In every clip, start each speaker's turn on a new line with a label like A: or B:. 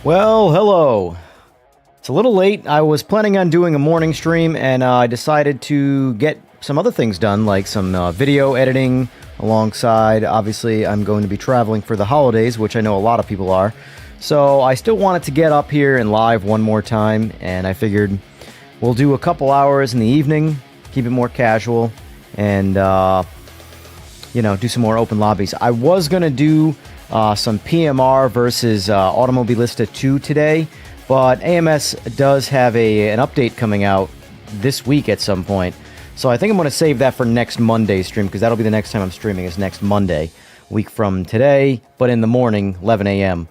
A: Well, hello. It's a little late. I was planning on doing a morning stream, and I decided to get some other things done, like some video editing alongside. Obviously, I'm going to be traveling for the holidays, which I know a lot of people are. So I still wanted to get up here and live one more time, and I figured we'll do a couple hours in the evening, keep it more casual, and, you know, do some more open lobbies. I was going to do some PMR versus Automobilista 2 today, but AMS does have an update coming out this week at some point. So I think I'm going to save that for next Monday's stream, because that'll be the next time I'm streaming is next Monday, a week from today, but in the morning, 11 a.m.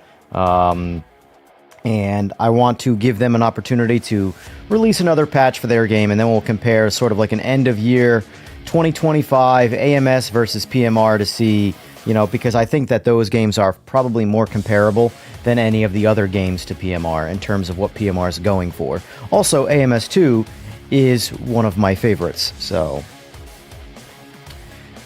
A: And I want to give them an opportunity to release another patch for their game, and then we'll compare sort of like an end-of-year 2025 AMS versus PMR to see, you know, because I think that those games are probably more comparable than any of the other games to PMR in terms of what PMR is going for. Also, AMS2 is one of my favorites, so...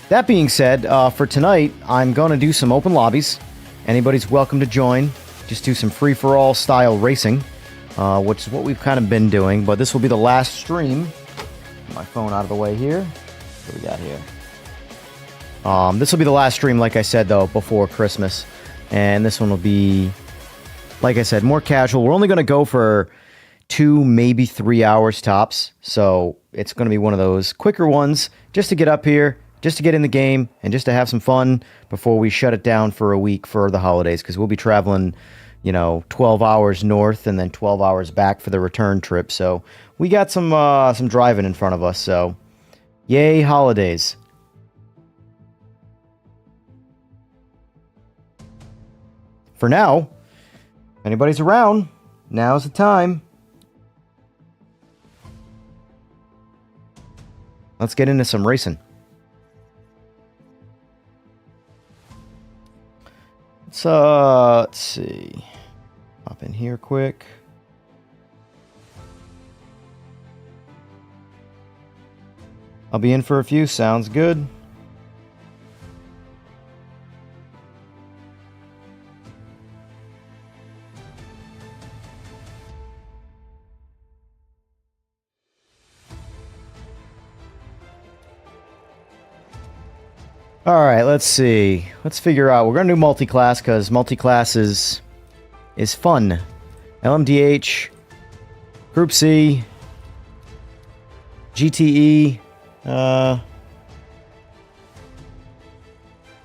A: That being said, for tonight, I'm going to do some open lobbies. Anybody's welcome to join. Just do some free-for-all style racing, which is what we've kind of been doing, but this will be the last stream. Get my phone out of the way here. What do we got here? This will be the last stream, like I said, though, before Christmas. And this one will be, like I said, more casual. We're only going to go for 2, maybe 3 hours tops. So it's going to be one of those quicker ones just to get up here, just to get in the game, and just to have some fun before we shut it down for a week for the holidays. Because we'll be traveling, you know, 12 hours north and then 12 hours back for the return trip. So we got some driving in front of us. So yay, holidays. For now, if anybody's around, now's the time. Let's get into some racing. Let's see. Hop in here quick. I'll be in for a few. Sounds good. All right, let's see. Let's figure out. We're going to do multi-class because multi-class is fun. LMDH, Group C, GTE.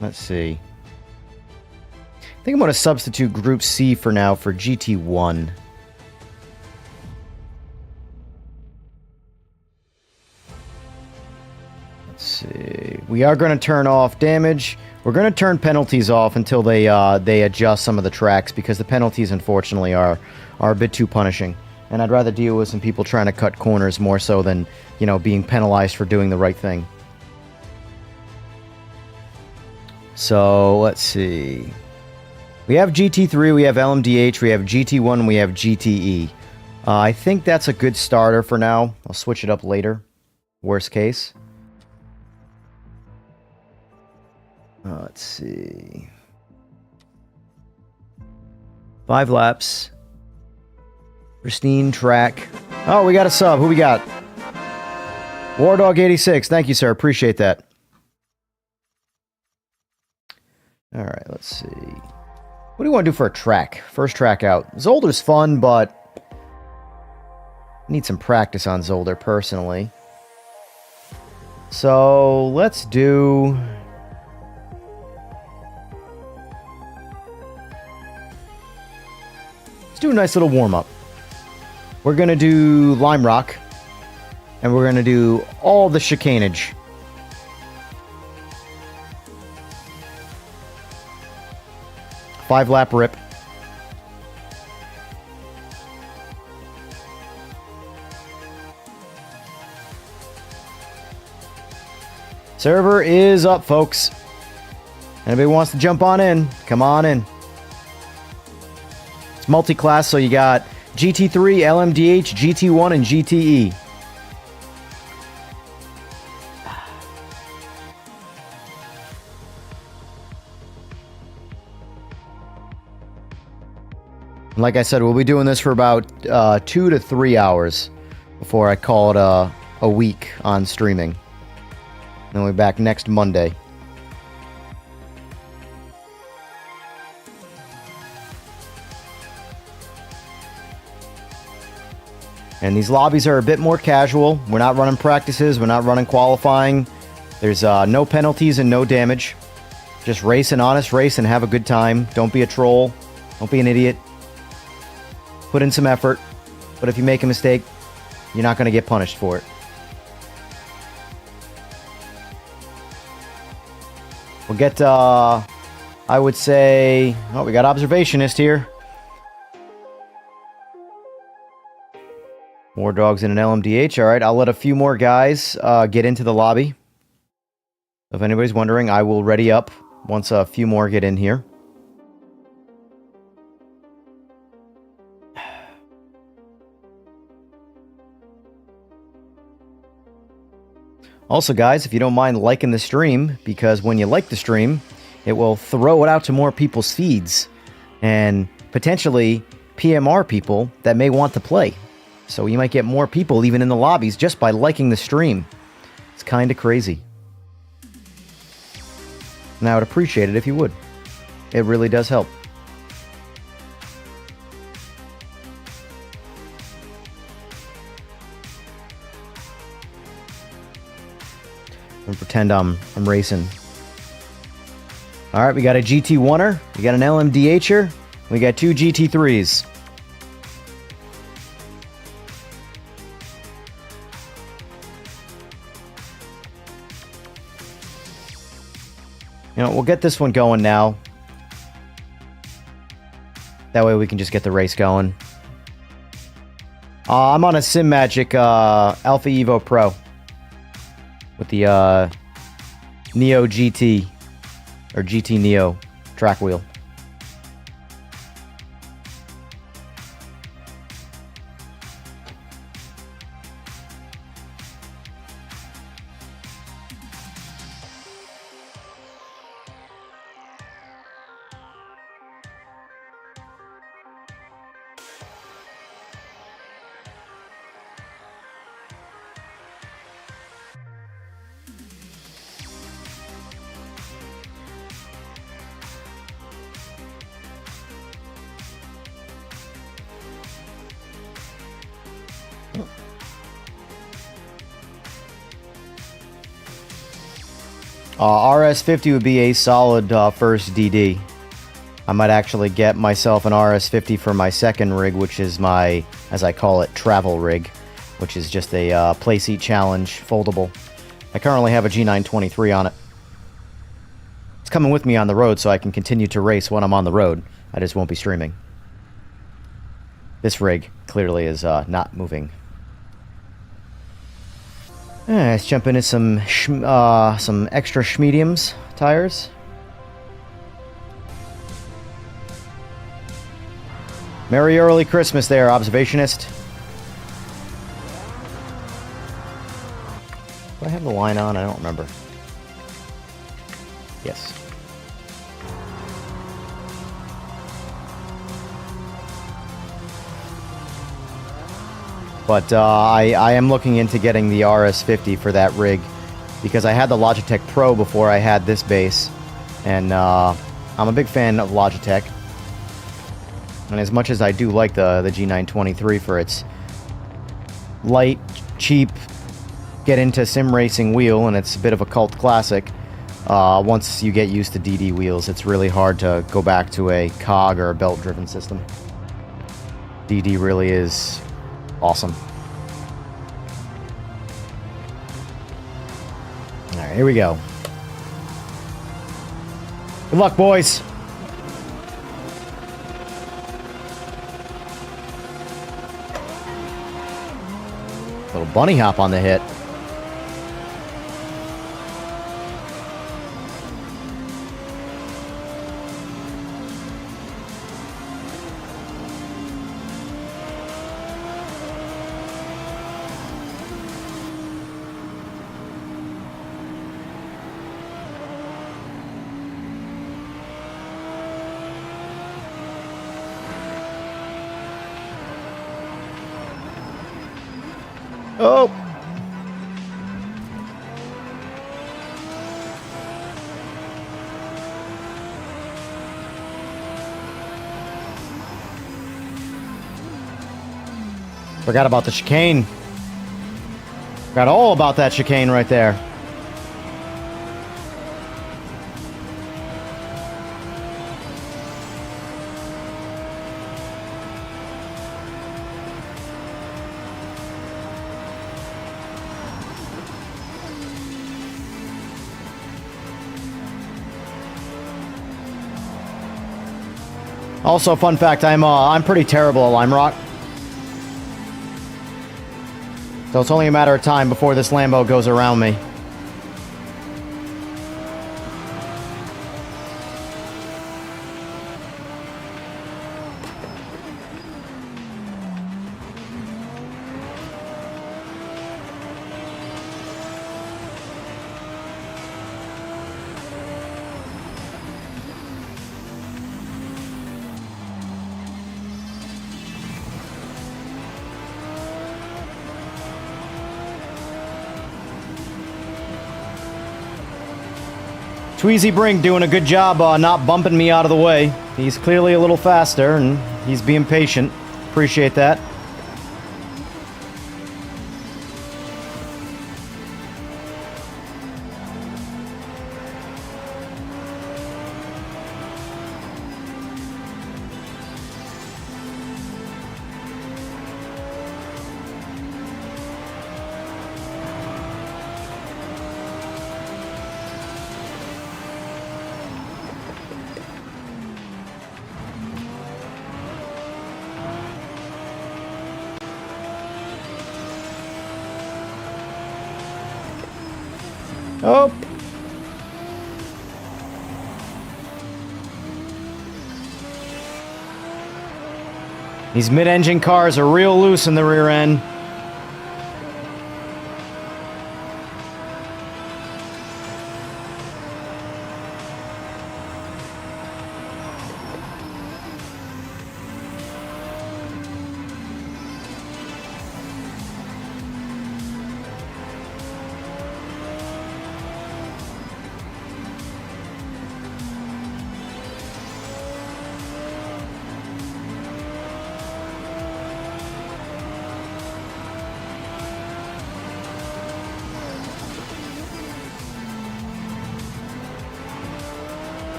A: Let's see. I think I'm going to substitute Group C for now for GT1. Let's see. We are going to turn off damage. We're going to turn penalties off until they adjust some of the tracks, because the penalties, unfortunately, are a bit too punishing. And I'd rather deal with some people trying to cut corners more so than, you know, being penalized for doing the right thing. So, let's see. We have GT3, we have LMDH, we have GT1, we have GTE. I think that's a good starter for now. I'll switch it up later. Worst case. Let's see. 5 laps. Pristine track. Oh, we got a sub. Who we got? Wardog86. Thank you, sir. Appreciate that. All right, let's see. What do you want to do for a track? First track out. Zolder's fun, but I need some practice on Zolder, personally. So, let's do... Let's do a nice little warm-up. We're going to do Lime Rock, and we're going to do all the chicanage. Five-lap rip. Server is up, folks. Anybody wants to jump on in, come on in. It's multi-class, so you got GT3, LMDH, GT1, and GTE. Like I said, we'll be doing this for about 2 to 3 hours before I call it a week on streaming. Then we'll be back next Monday. And these lobbies are a bit more casual. We're not running practices. We're not running qualifying. There's no penalties and no damage. Just race an honest race and have a good time. Don't be a troll. Don't be an idiot. Put in some effort. But if you make a mistake, you're not going to get punished for it. We'll get, I would say... Oh, we got Observationist here. More dogs in an LMDH. All right, I'll let a few more guys get into the lobby. If anybody's wondering, I will ready up once a few more get in here. Also, guys, if you don't mind liking the stream, because when you like the stream, it will throw it out to more people's feeds and potentially PMR people that may want to play. So you might get more people even in the lobbies just by liking the stream. It's kind of crazy. And I would appreciate it if you would. It really does help. I'm gonna pretend I'm racing. Alright, we got a GT1er, we got an LMDHer, we got 2 GT3s. You know, we'll get this one going now. That way we can just get the race going. I'm on a Simagic Alpha EVO Pro. With the Neo GT, or GT Neo track wheel. RS50 would be a solid first DD. I might actually get myself an RS50 for my second rig, which is my, as I call it, travel rig, which is just a playseat challenge foldable. I currently have a G923 on it. It's coming with me on the road so I can continue to race when I'm on the road. I just won't be streaming. This rig clearly is not moving. Let's jump into some extra schmediums tires. Merry early Christmas there, observationist. Do I have the line on? I don't remember. Yes. But I am looking into getting the RS50 for that rig because I had the Logitech Pro before I had this base, and I'm a big fan of Logitech. And as much as I do like the G923 for its light, cheap, get into sim racing wheel, and it's a bit of a cult classic, once you get used to DD wheels, it's really hard to go back to a cog or a belt-driven system. DD really is awesome. Alright, here we go. Good luck, boys! Little bunny hop on the hit. Oh! Forgot about the chicane. Forgot all about that chicane right there. Also, fun fact, I'm pretty terrible at Lime Rock. So it's only a matter of time before this Lambo goes around me. Tweezy Brink doing a good job not bumping me out of the way. He's clearly a little faster, and he's being patient. Appreciate that. Oh! These mid-engine cars are real loose in the rear end.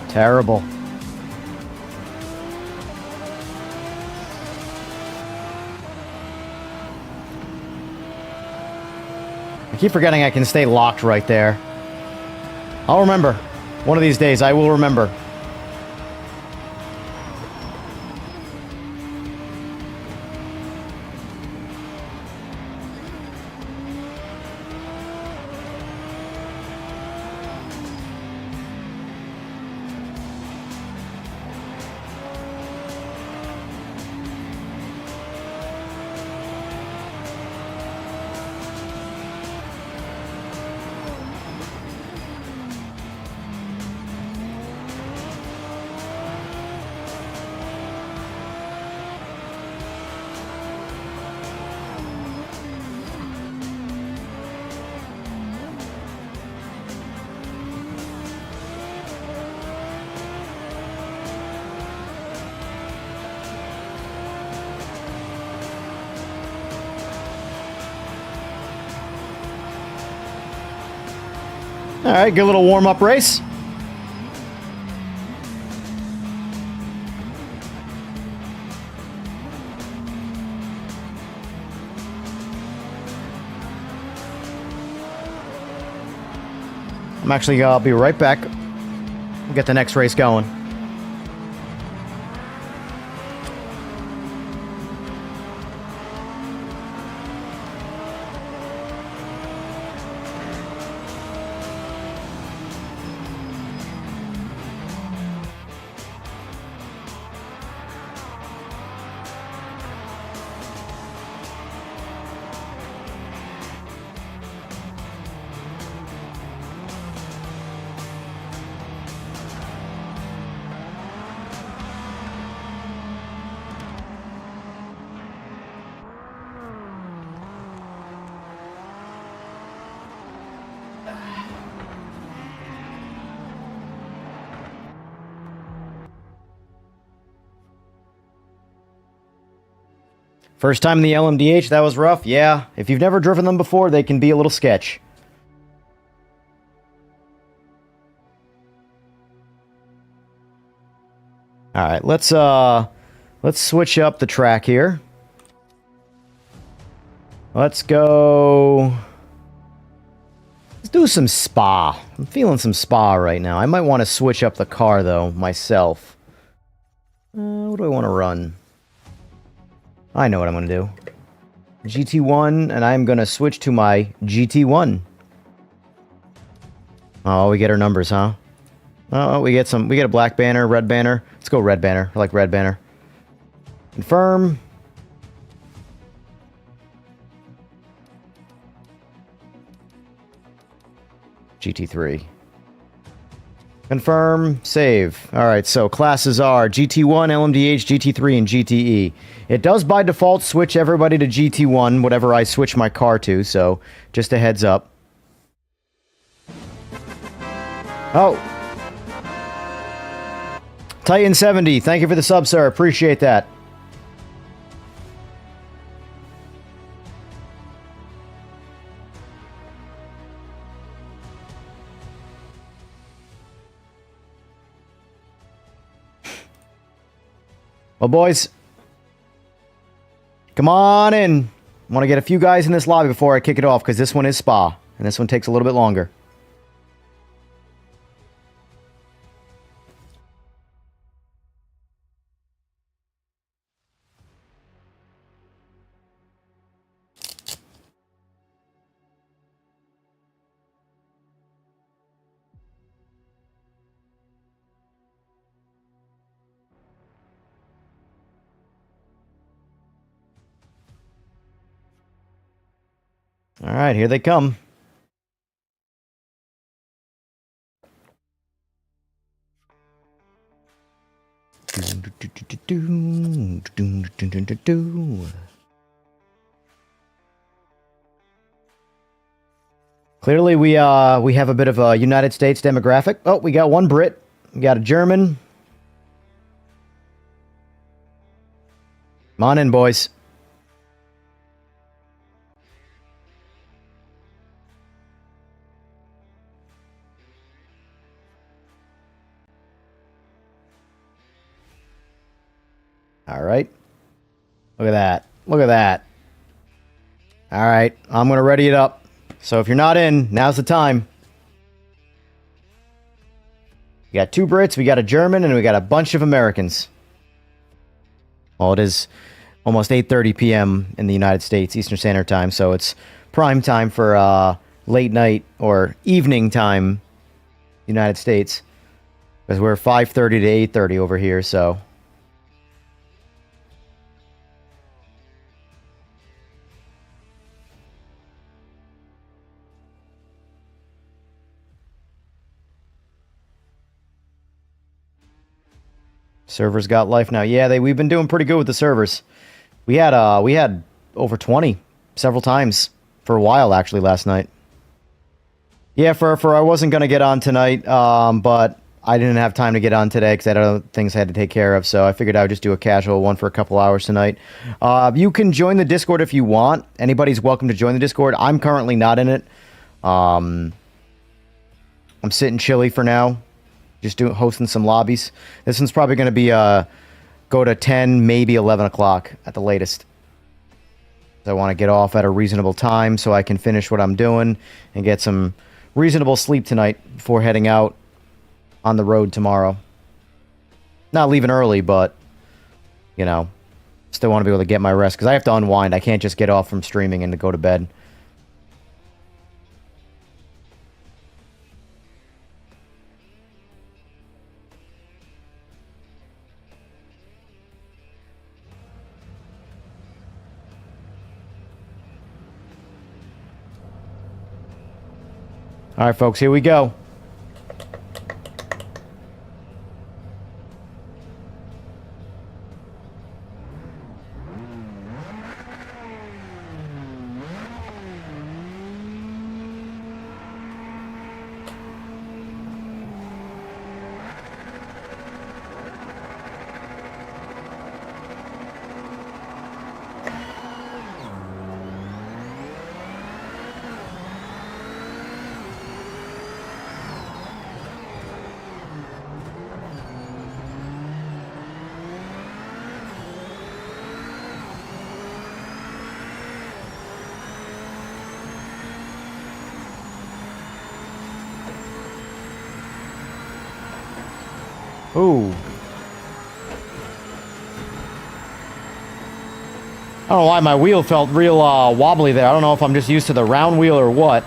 A: Terrible. I keep forgetting I can stay locked right there. I'll remember. One of these days, I will remember. All right, good little warm-up race. I'll be right back. We'll get the next race going. First time in the LMDH, that was rough. Yeah, if you've never driven them before, they can be a little sketch. All right, let's switch up the track here. Let's go. Let's do some Spa. I'm feeling some Spa right now. I might want to switch up the car though myself. What do I want to run? I know what I'm going to do. GT1, and I'm going to switch to my GT1. Oh, we get our numbers, huh? Oh, we get a black banner, red banner. Let's go red banner. I like red banner. Confirm. GT3. Confirm, save. Alright, so classes are GT1, LMDH, GT3, and GTE. It does by default switch everybody to GT1, whatever I switch my car to, so just a heads up. Oh. Titan70, thank you for the sub, sir. Appreciate that. Well, boys, come on in. I want to get a few guys in this lobby before I kick it off, because this one is Spa, and this one takes a little bit longer. All right, here they come. Clearly, we have a bit of a United States demographic. Oh, we got one Brit. We got a German. Come on in, boys. All right. Look at that. Look at that. All right. I'm going to ready it up. So if you're not in, now's the time. We got 2 Brits, we got a German, and we got a bunch of Americans. Well, it is almost 8:30 p.m. in the United States, Eastern Standard Time, so it's prime time for late night or evening time, United States. Because we're 5:30 to 8:30 over here, so... Servers got life now. Yeah, we've been doing pretty good with the servers. We had over 20 several times for a while actually last night. Yeah, for I wasn't gonna get on tonight, but I didn't have time to get on today because I had other things I had to take care of. So I figured I would just do a casual one for a couple hours tonight. You can join the Discord if you want. Anybody's welcome to join the Discord. I'm currently not in it. I'm sitting chilly for now. Just hosting some lobbies. This one's probably going to be go to 10, maybe 11 o'clock at the latest. I want to get off at a reasonable time so I can finish what I'm doing and get some reasonable sleep tonight before heading out on the road tomorrow. Not leaving early, but, you know, still want to be able to get my rest because I have to unwind. I can't just get off from streaming and to go to bed. All right, folks, here we go. Ooh. I don't know why my wheel felt real wobbly there. I don't know if I'm just used to the round wheel or what.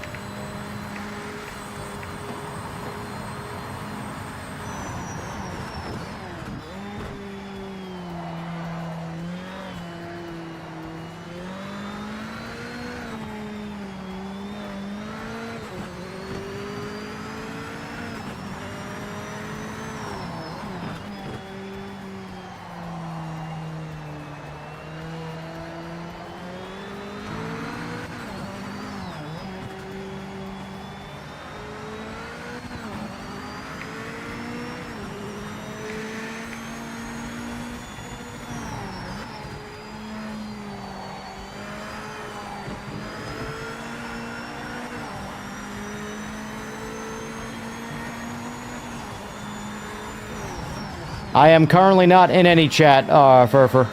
A: I am currently not in any chat, Furfer.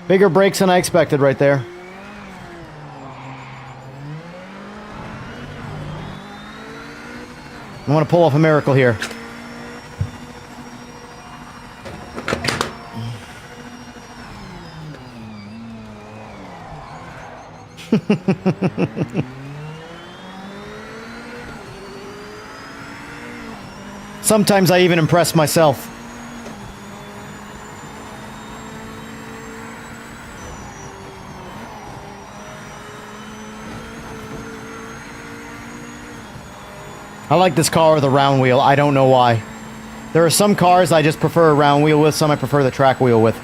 A: Bigger brakes than I expected right there. I want to pull off a miracle here. Sometimes I even impress myself. I like this car with a round wheel. I don't know why. There are some cars I just prefer a round wheel with, some I prefer the track wheel with.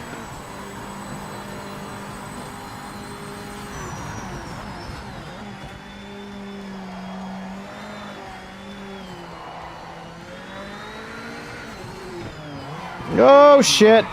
A: Oh, shit.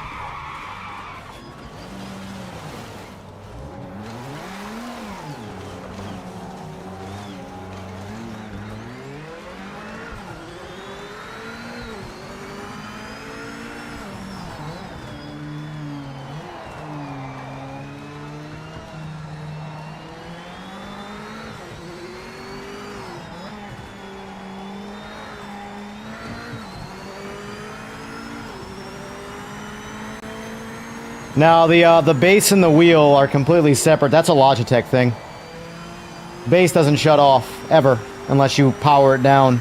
A: Now, the base and the wheel are completely separate. That's a Logitech thing. Base doesn't shut off, ever, unless you power it down.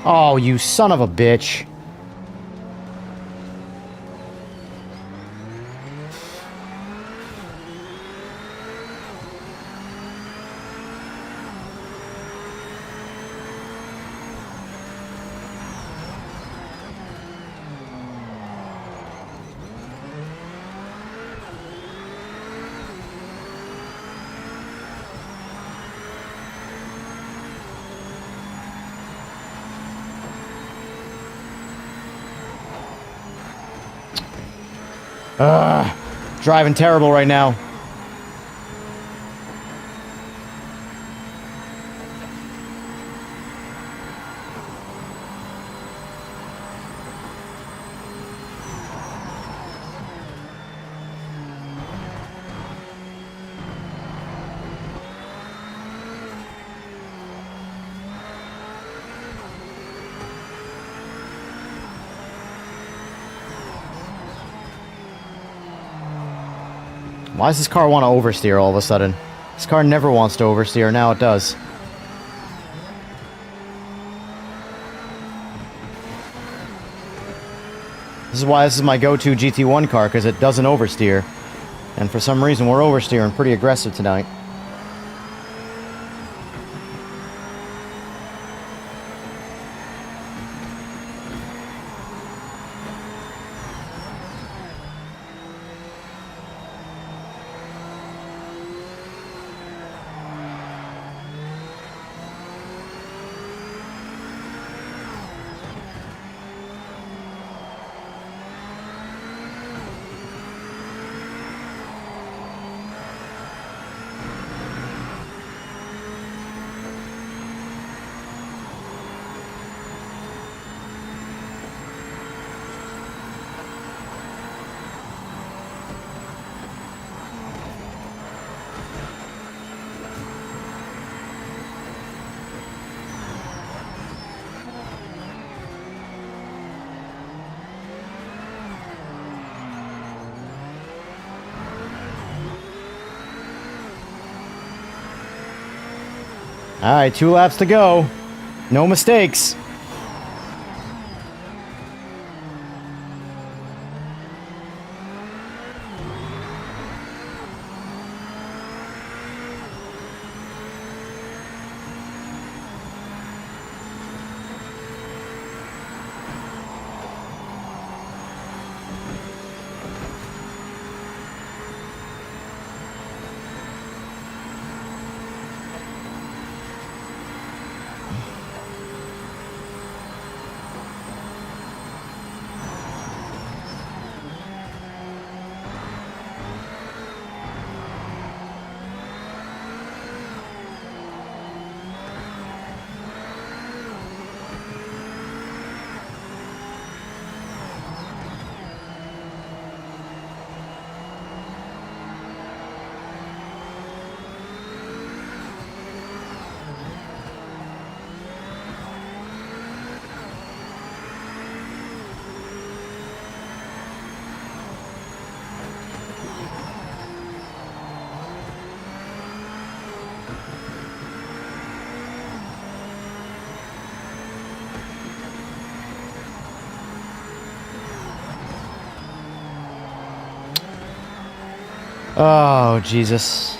A: Oh, you son of a bitch. Driving terrible right now. Why does this car want to oversteer all of a sudden? This car never wants to oversteer, now it does. This is why this is my go-to GT1 car, because it doesn't oversteer. And for some reason, we're oversteering pretty aggressive tonight. Alright, 2 laps to go. No mistakes. Oh, Jesus.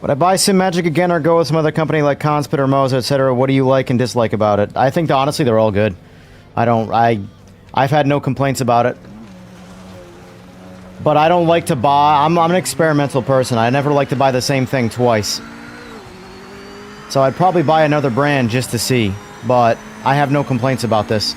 A: Would I buy Simagic again or go with some other company like Conspit or Moza, etc.? What do you like and dislike about it? I think, honestly, they're all good. I've had no complaints about it. But I don't like to buy... I'm an experimental person. I never like to buy the same thing twice. So I'd probably buy another brand just to see. But I have no complaints about this.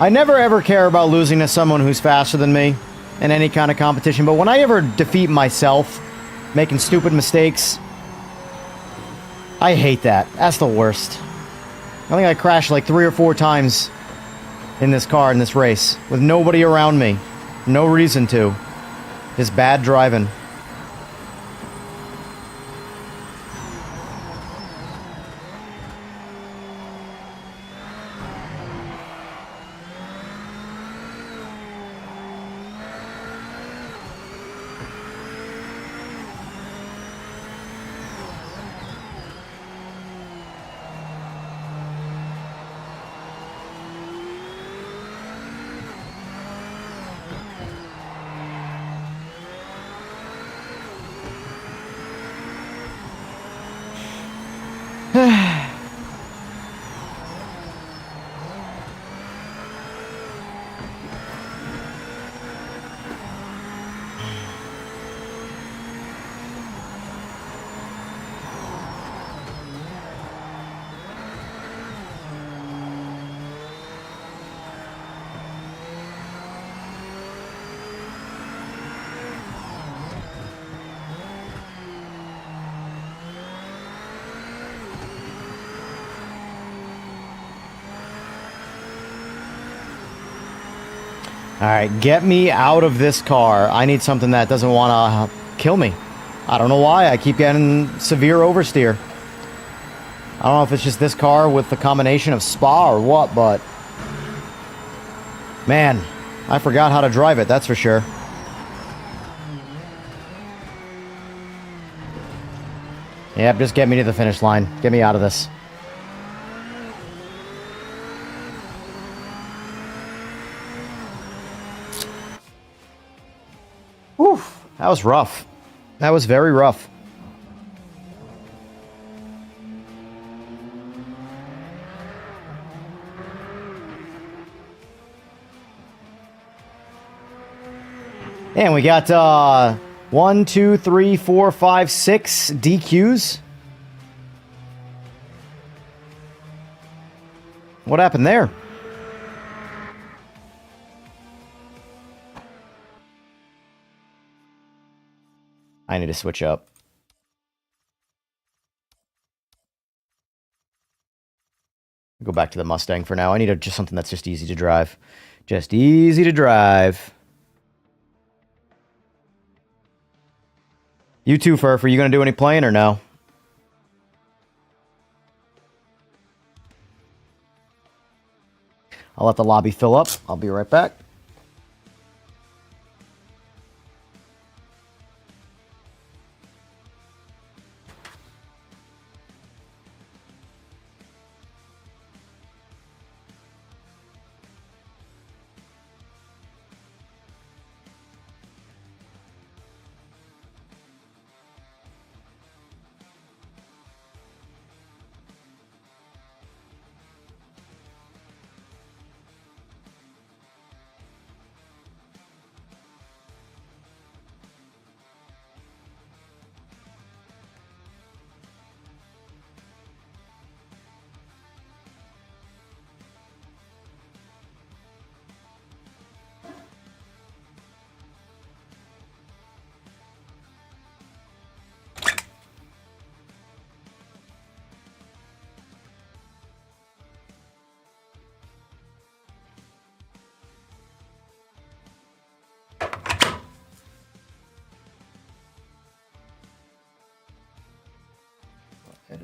A: I never ever care about losing to someone who's faster than me in any kind of competition, but when I ever defeat myself, making stupid mistakes, I hate that. That's the worst. I think I crashed like 3 or 4 times in this car, in this race, with nobody around me. No reason to. Just bad driving. Alright, get me out of this car. I need something that doesn't want to kill me. I don't know why. I keep getting severe oversteer. I don't know if it's just this car with the combination of Spa or what, but... Man, I forgot how to drive it, that's for sure. Yep, just get me to the finish line. Get me out of this. Whew, that was rough. That was very rough. And we got 1, 2, 3, 4, 5, 6 DQs. What happened there? I need to switch up. Go back to the Mustang for now. I need just something that's just easy to drive. Just easy to drive. You too, Furf. Are you going to do any playing or no? I'll let the lobby fill up. I'll be right back.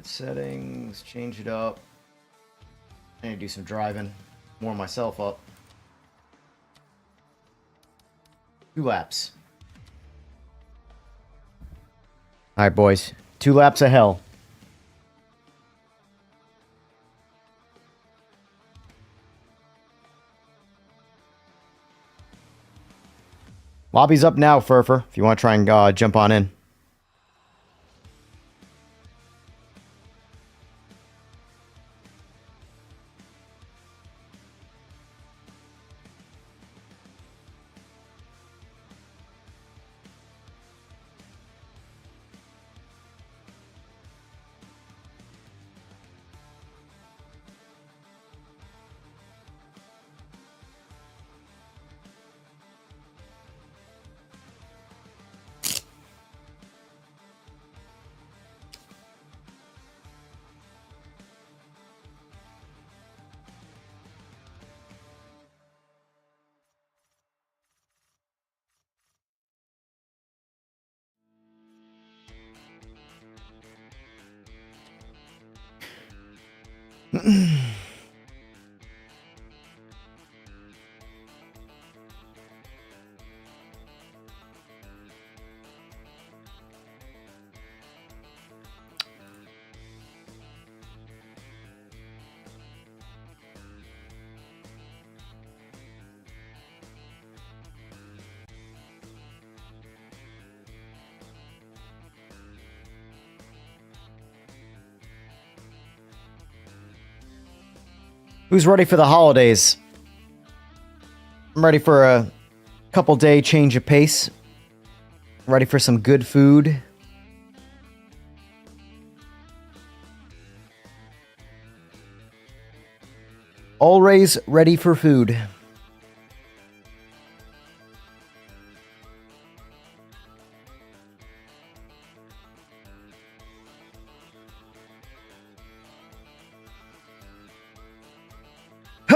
A: Alright, settings, change it up. I need to do some driving. Warm myself up. 2 laps. Alright, boys. 2 laps of hell. Lobby's up now, Furfer, if you want to try and jump on in. Who's ready for the holidays? I'm ready for a couple day change of pace. Ready for some good food. Always ready for food.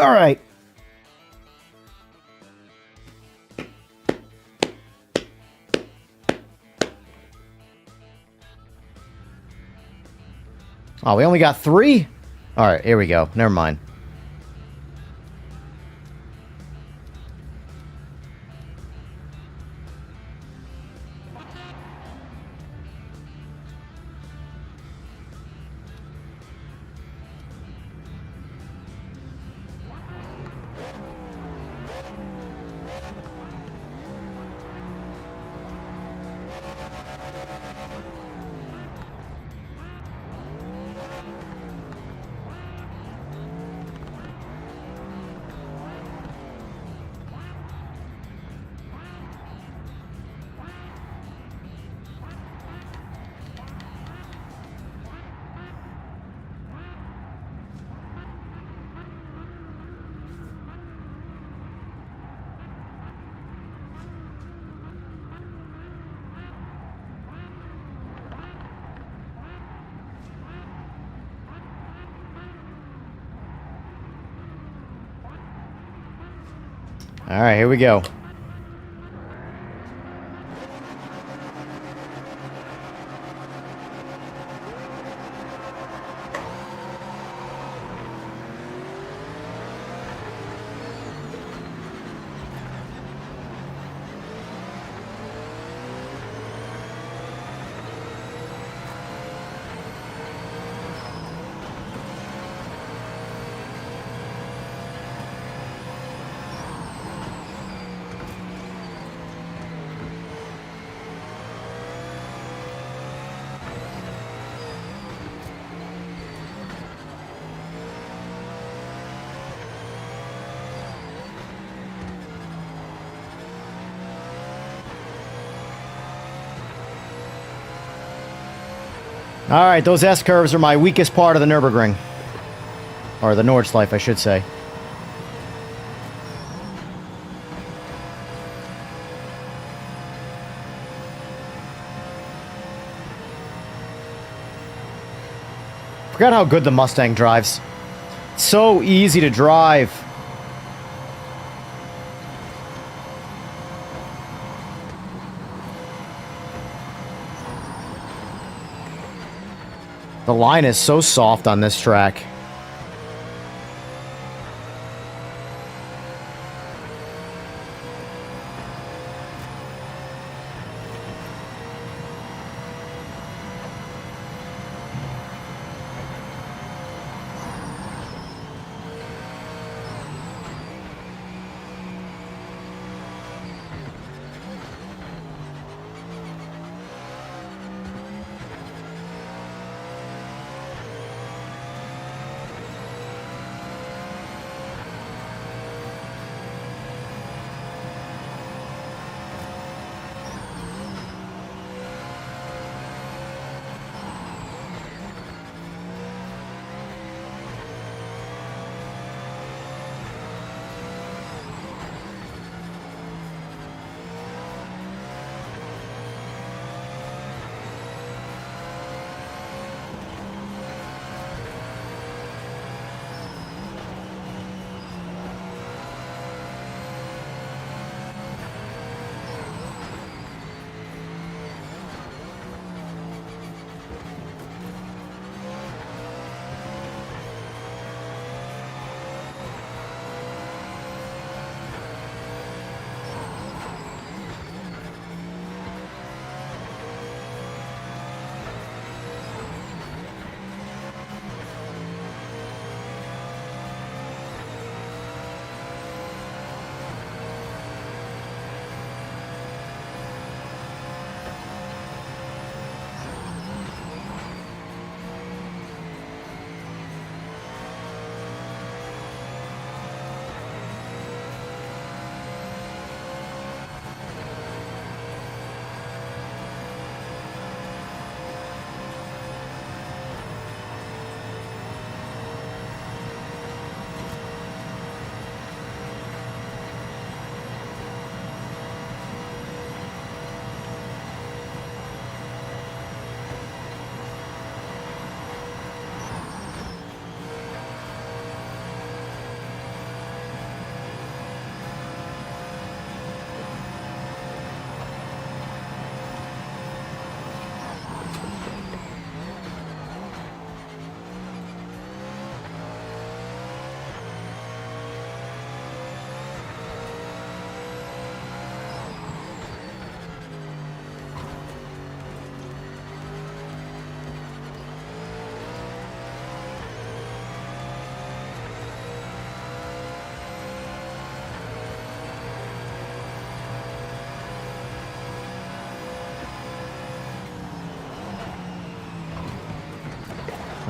A: All right. Oh, we only got 3? All right, here we go. Never mind. All right, here we go. All right, those S-curves are my weakest part of the Nürburgring. Or the Nordschleife, I should say. Forgot how good the Mustang drives. So easy to drive. The line is so soft on this track.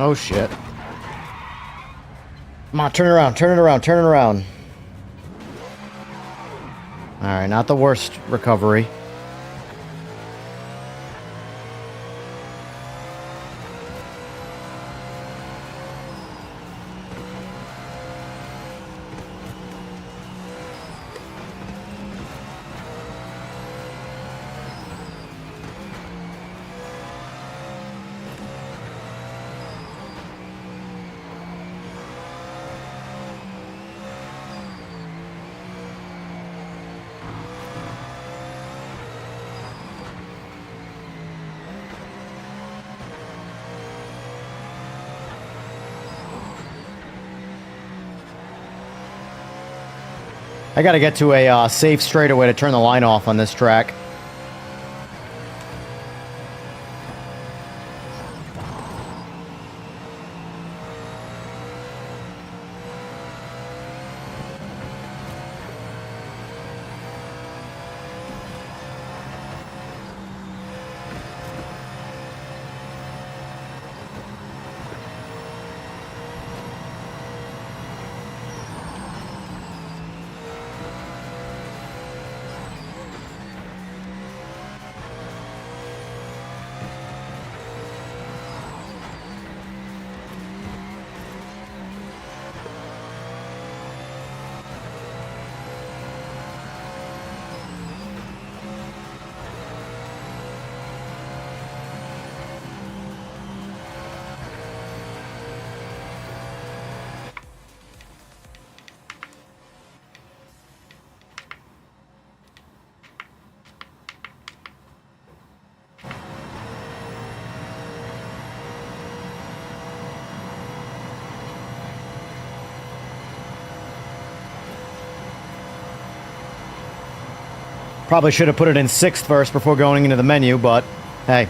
A: Oh, shit. Come on, turn it around, turn it around, turn it around. Alright, not the worst recovery. I gotta get to a safe straightaway to turn the line off on this track. Probably should have put it in 6th first before going into the menu, but hey.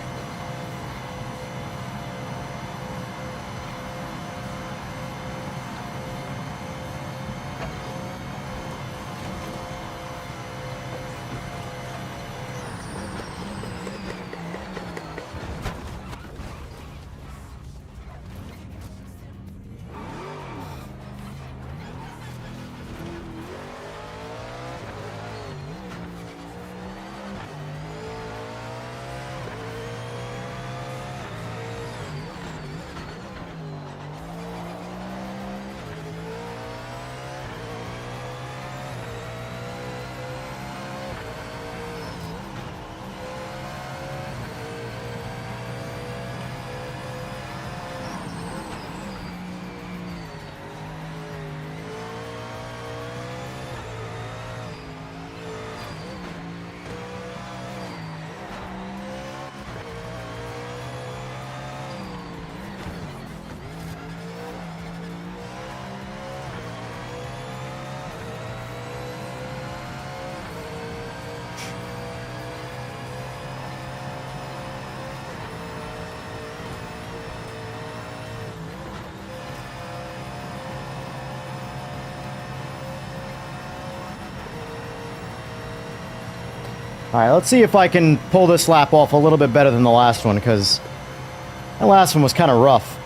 A: Alright, let's see if I can pull this lap off a little bit better than the last one, because that last one was kind of rough.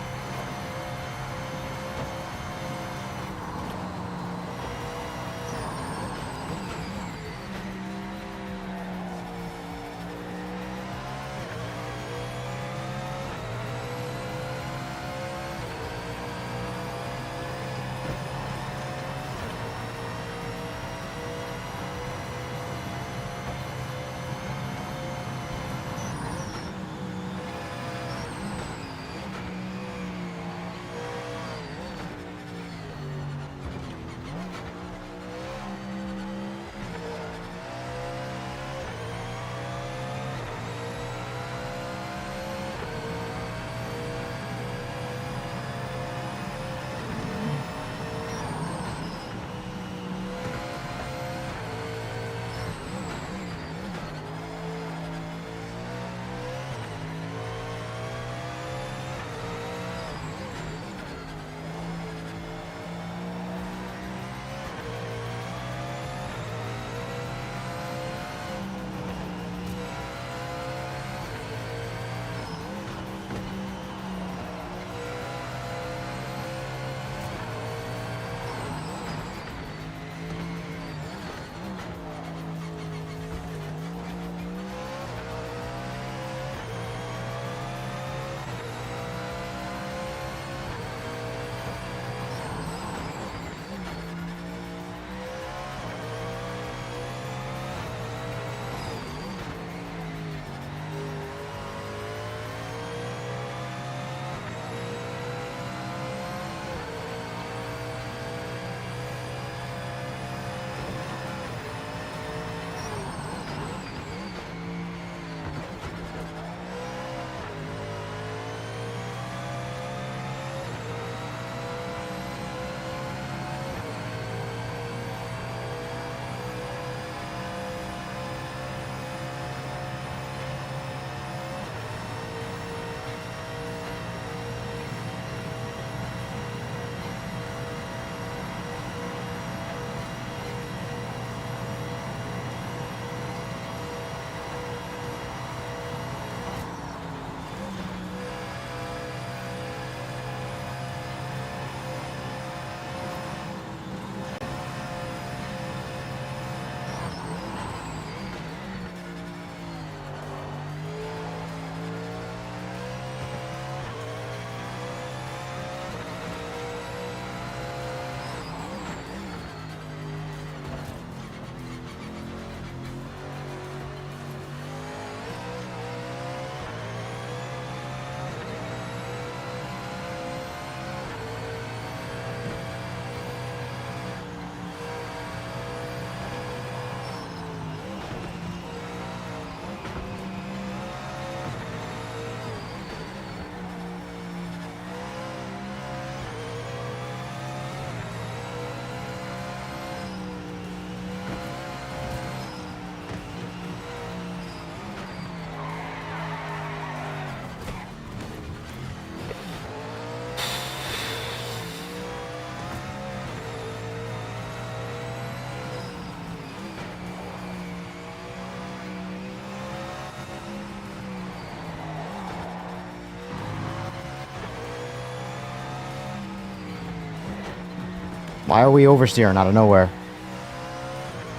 A: Why are we oversteering out of nowhere?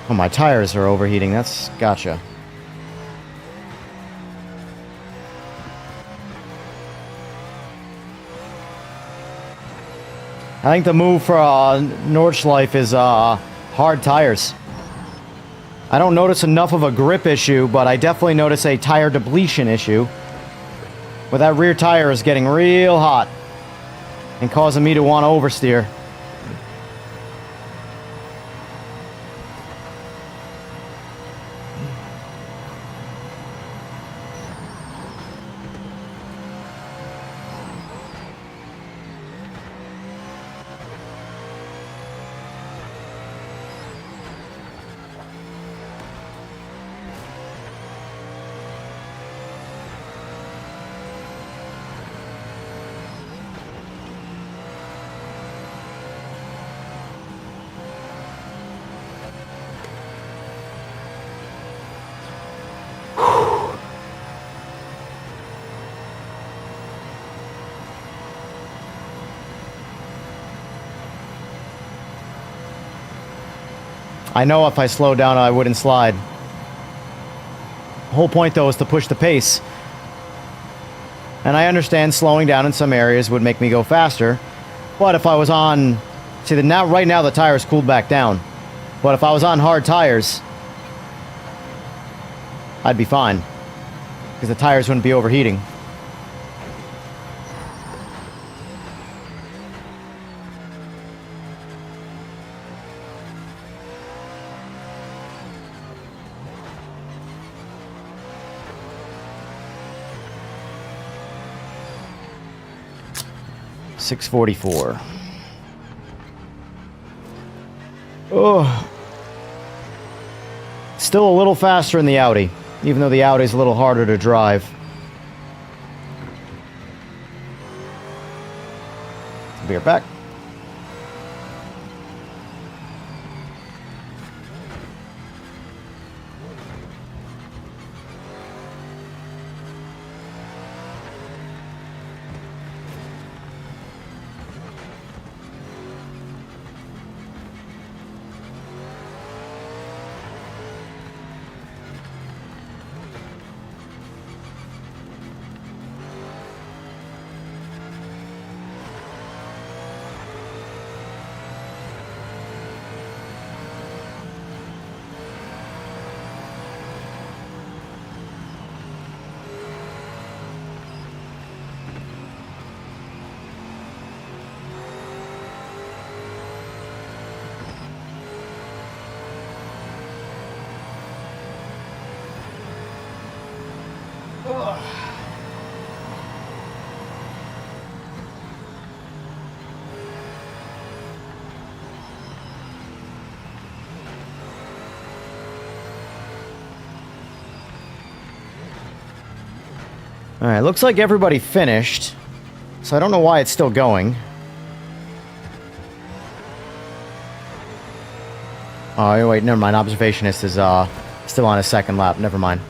A: Oh, my tires are overheating. That's... gotcha. I think the move for Nordschleife is hard tires. I don't notice enough of a grip issue, but I definitely notice a tire depletion issue. Where that rear tire is getting real hot and causing me to want to oversteer. I know if I slowed down, I wouldn't slide. The whole point, though, is to push the pace. And I understand slowing down in some areas would make me go faster. But if I was on... See, right now the tires cooled back down. But if I was on hard tires, I'd be fine. Because the tires wouldn't be overheating. .644. Oh. Still a little faster in the Audi, even though the Audi's a little harder to drive. Be right back. Alright, looks like everybody finished. So I don't know why it's still going. Oh, wait, never mind. Observationist is still on his second lap. Never mind.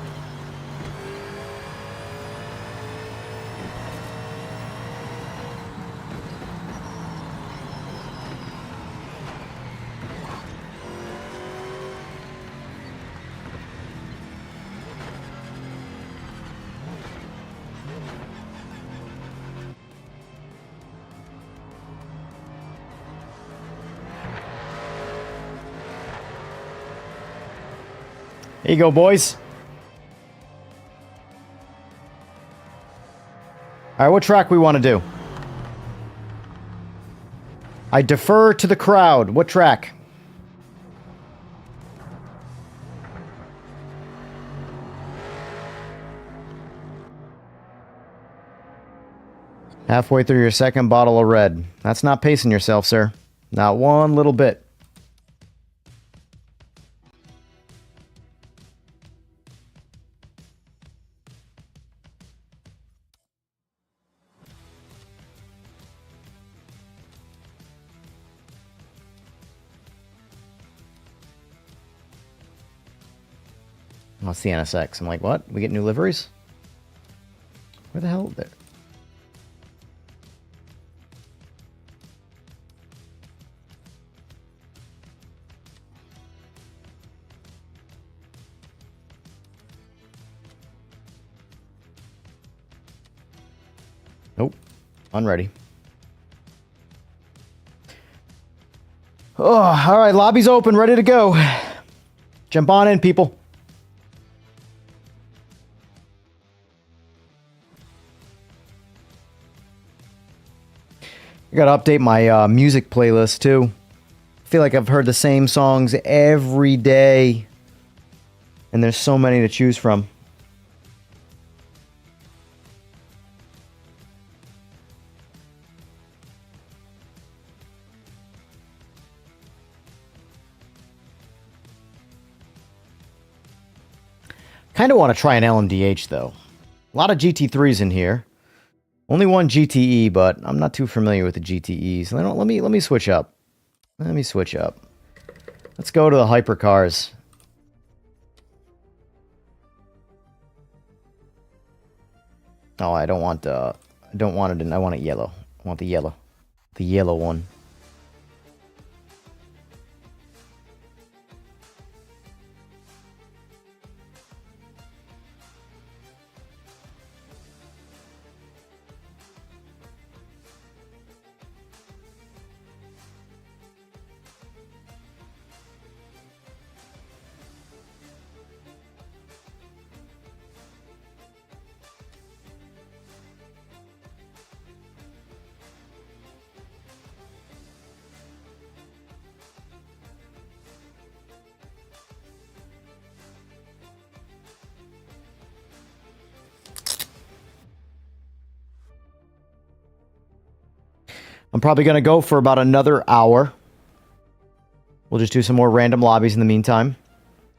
A: Here you go, boys. Alright, what track we want to do? I defer to the crowd. What track? Halfway through your second bottle of red. That's not pacing yourself, sir. Not one little bit. Oh, it's the NSX. I'm like, what? We get new liveries? Where the hell? There. Unready. Oh, all right. Lobby's open. Ready to go. Jump on in, people. I gotta update my music playlist, too. I feel like I've heard the same songs every day. And there's so many to choose from. Kind of want to try an LMDH, though. A lot of GT3s in here. Only one GTE, but I'm not too familiar with the GTEs. Let me switch up. Let me switch up. Let's go to the hypercars. Oh, I don't want it. I want it yellow. I want the yellow. The yellow one. I'm probably going to go for about another hour. We'll just do some more random lobbies in the meantime.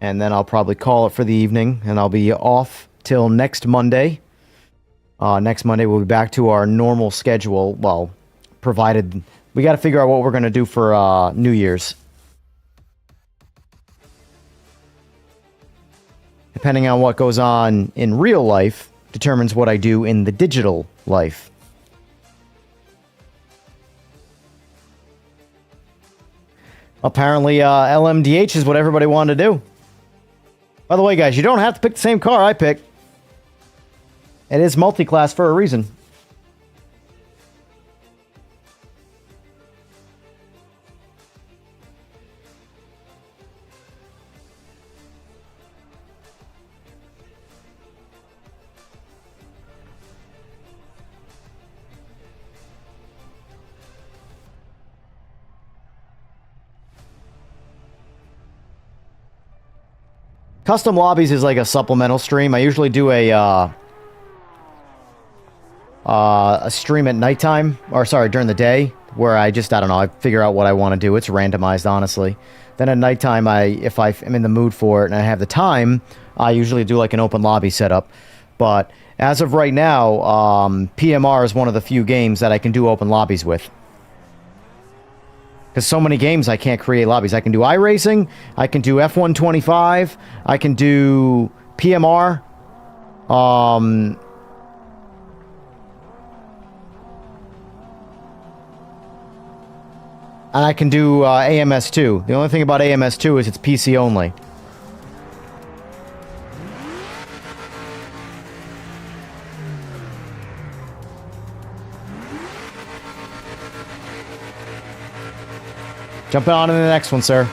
A: And then I'll probably call it for the evening. And I'll be off till next Monday. Next Monday we'll be back to our normal schedule. Well, provided... We got to figure out what we're going to do for New Year's. Depending on what goes on in real life, determines what I do in the digital life. Apparently, LMDH is what everybody wanted to do. By the way, guys, you don't have to pick the same car I picked. It is multi-class for a reason. Custom Lobbies is like a supplemental stream. I usually do a stream at nighttime, or sorry, during the day, where I don't know, I figure out what I want to do. It's randomized, honestly. Then at nighttime, if I'm in the mood for it and I have the time, I usually do like an open lobby setup. But as of right now, PMR is one of the few games that I can do open lobbies with. Because so many games I can't create lobbies. I can do iRacing, I can do F125, I can do PMR, and I can do AMS2. The only thing about AMS2 is it's PC only. Jumping on to the next one, sir.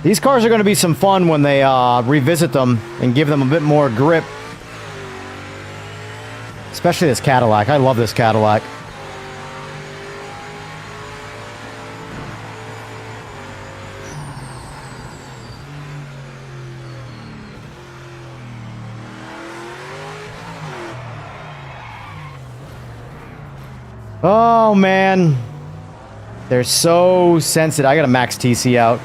A: These cars are going to be some fun when they revisit them and give them a bit more grip. Especially this Cadillac. I love this Cadillac. Oh, man. They're so sensitive. I got a max TC out.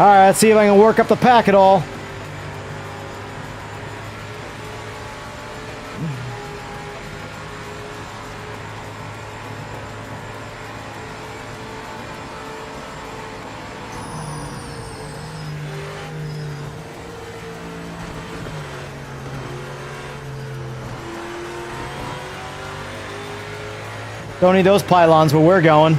A: Alright, let's see if I can work up the pack at all. Don't need those pylons where we're going.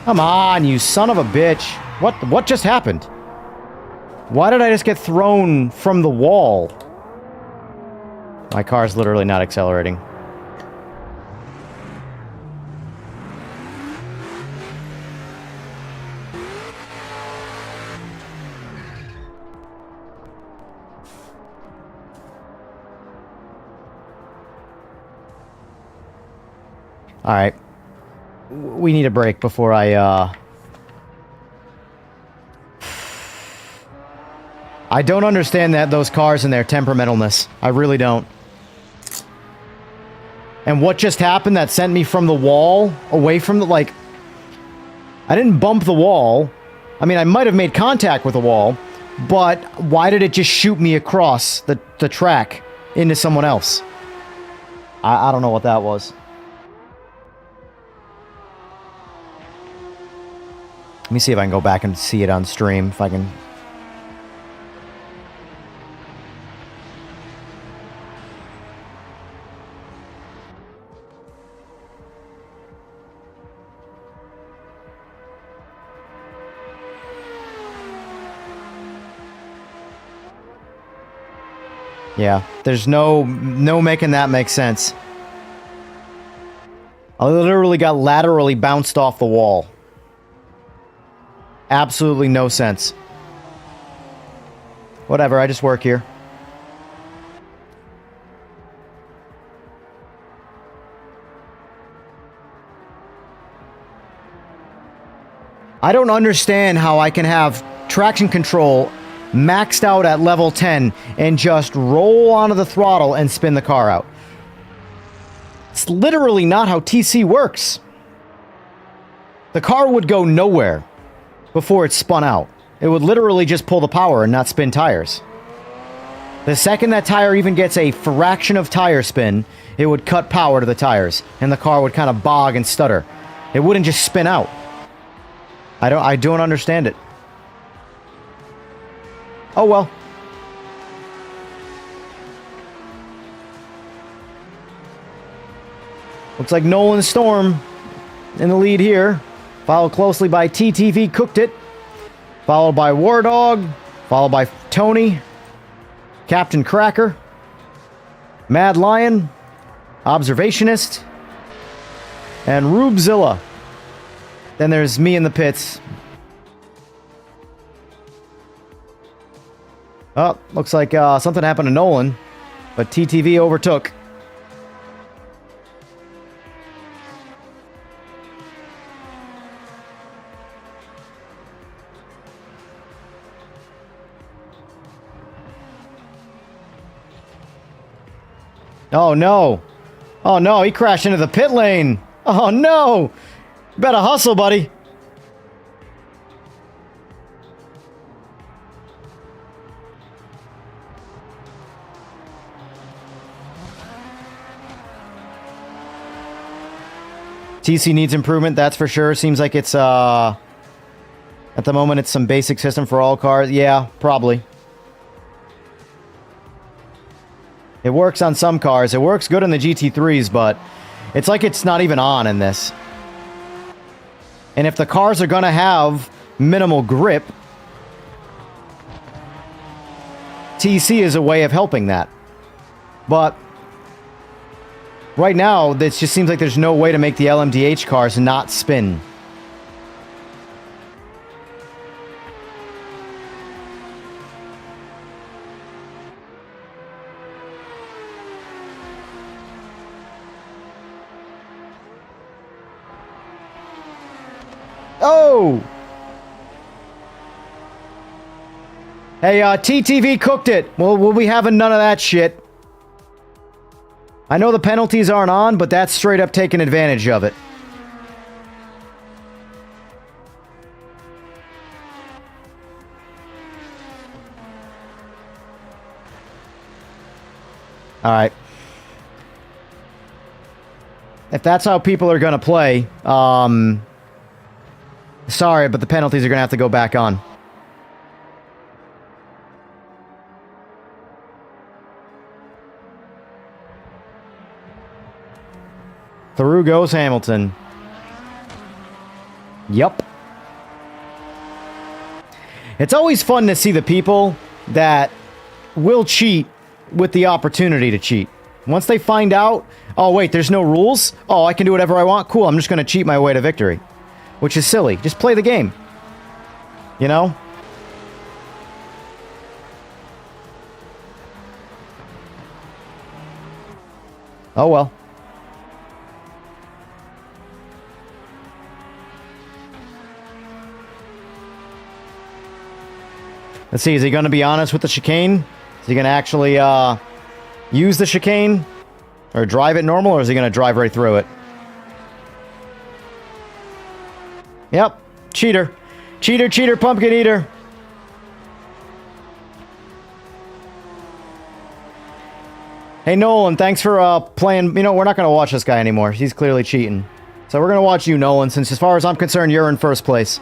A: Come on, you son of a bitch. What just happened? Why did I just get thrown from the wall? My car's literally not accelerating. All right. We need a break before I don't understand those cars and their temperamentalness. I really don't. And what just happened that sent me from the wall, away from the, like... I didn't bump the wall. I mean, I might have made contact with the wall, but why did it just shoot me across the track into someone else? I don't know what that was. Let me see if I can go back and see it on stream, if I can... Yeah, there's no making that make sense. I literally got laterally bounced off the wall. Absolutely no sense. Whatever, I just work here. I don't understand how I can have traction control maxed out at level 10 and just roll onto the throttle and spin the car out. It's literally not how TC works. The car would go nowhere before it spun out. It would literally just pull the power and not spin tires. The second that tire even gets a fraction of tire spin, it would cut power to the tires, and the car would kind of bog and stutter. It wouldn't just spin out. I don't understand it. Oh well. Looks like Nolan Storm in the lead here. Followed closely by TTV Cooked It. Followed by War Dog. Followed by Tony. Captain Cracker. Mad Lion. Observationist. And Rubezilla. Then there's me in the pits. Oh, looks like something happened to Nolan, but TTV overtook. Oh no! Oh no, he crashed into the pit lane! Oh no! You better hustle, buddy! TC needs improvement, that's for sure. Seems like it's, at the moment, it's some basic system for all cars. Yeah, probably. It works on some cars. It works good on the GT3s, but it's like it's not even on in this. And if the cars are going to have minimal grip, TC is a way of helping that. But right now, it just seems like there's no way to make the LMDH cars not spin. Oh! Hey, TTV cooked it. Well, we'll be having none of that shit. I know the penalties aren't on, but that's straight up taking advantage of it. Alright. If that's how people are gonna play, sorry, but the penalties are gonna have to go back on. Through goes Hamilton. Yup. It's always fun to see the people that will cheat with the opportunity to cheat. Once they find out, oh wait, there's no rules? Oh, I can do whatever I want? Cool, I'm just gonna cheat my way to victory. Which is silly. Just play the game. You know? Oh well. Let's see, is he gonna be honest with the chicane? Is he gonna actually, use the chicane? Or drive it normal, or is he gonna drive right through it? Yep. Cheater. Cheater, cheater, pumpkin eater. Hey, Nolan, thanks for, playing... You know, we're not gonna watch this guy anymore. He's clearly cheating. So we're gonna watch you, Nolan, since as far as I'm concerned, you're in first place.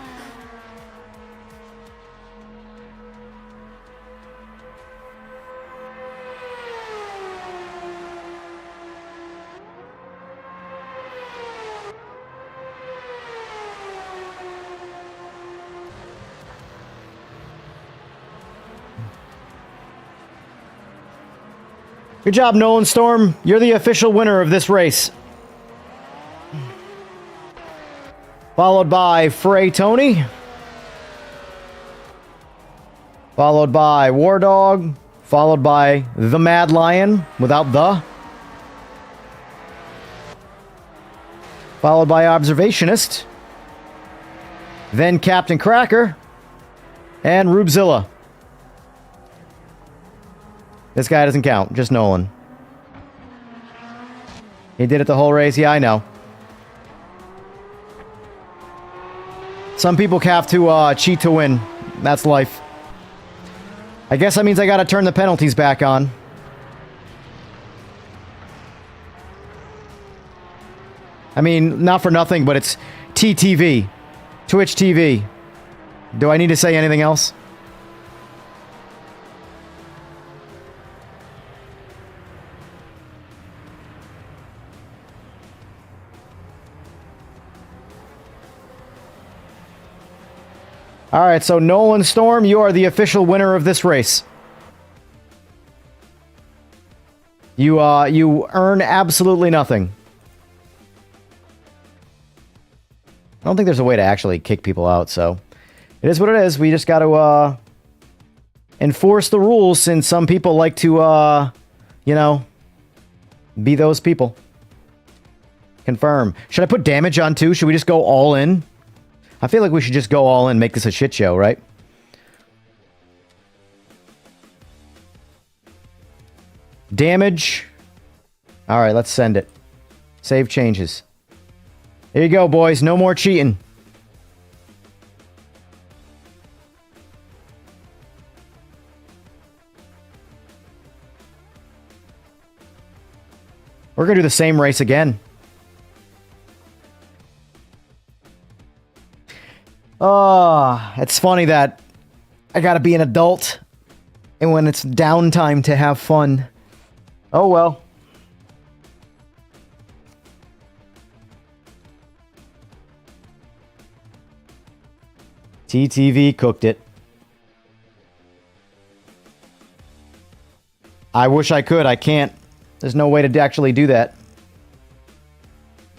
A: Good job, Nolan Storm. You're the official winner of this race. Followed by Frey Tony. Followed by War Dog. Followed by the Mad Lion, without the. Followed by Observationist. Then Captain Cracker. And Rubezilla. This guy doesn't count, just Nolan. He did it the whole race, yeah, I know. Some people have to cheat to win. That's life. I guess that means I gotta turn the penalties back on. I mean, not for nothing, but it's TTV. Twitch TV. Do I need to say anything else? Alright, so Nolan Storm, you are the official winner of this race. You earn absolutely nothing. I don't think there's a way to actually kick people out, so... It is what it is. We just gotta, enforce the rules, since some people like to, you know... be those people. Confirm. Should I put damage on too? Should we just go all in? I feel like we should just go all in, make this a shit show, right? Damage. Alright, let's send it. Save changes. Here you go, boys. No more cheating. We're gonna do the same race again. Oh, it's funny that I gotta be an adult, and when it's downtime to have fun. Oh well. TTV cooked it. I wish I could. I can't. There's no way to actually do that.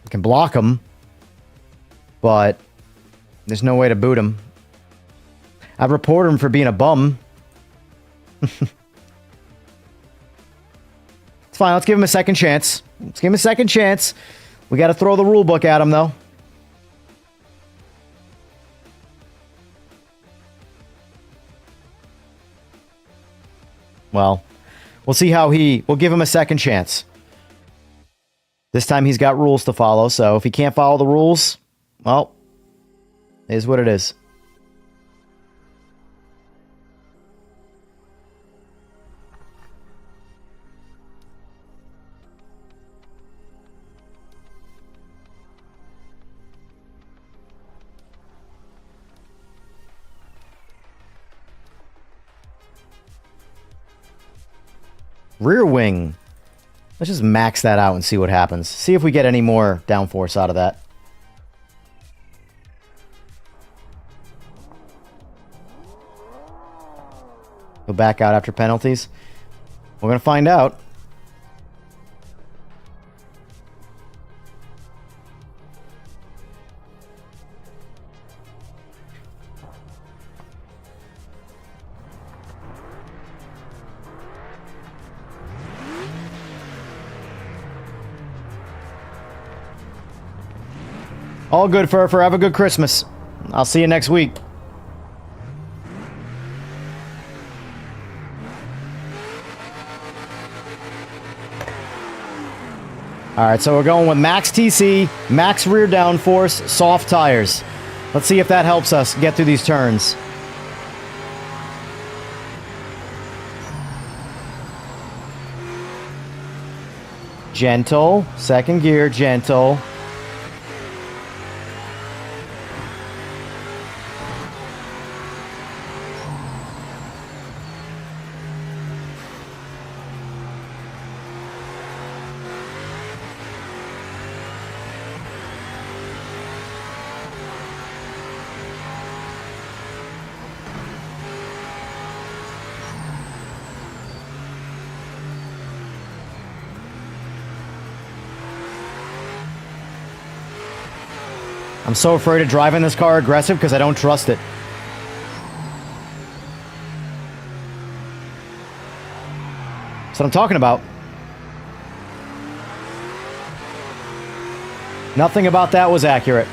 A: I can block them, but there's no way to boot him. I'd report him for being a bum. It's fine. Let's give him a second chance. Let's give him a second chance. We got to throw the rule book at him, though. Well, we'll see how we'll give him a second chance. This time he's got rules to follow, so if he can't follow the rules, well, it is what it is. Rear wing. Let's just max that out and see what happens. See if we get any more downforce out of that. Go back out after penalties. We're going to find out. All good, Furfer. Have a good Christmas. I'll see you next week. Alright, so we're going with max TC, max rear downforce, soft tires. Let's see if that helps us get through these turns. Gentle. Second gear, gentle. I'm so afraid of driving this car aggressive because I don't trust it. That's what I'm talking about. Nothing about that was accurate.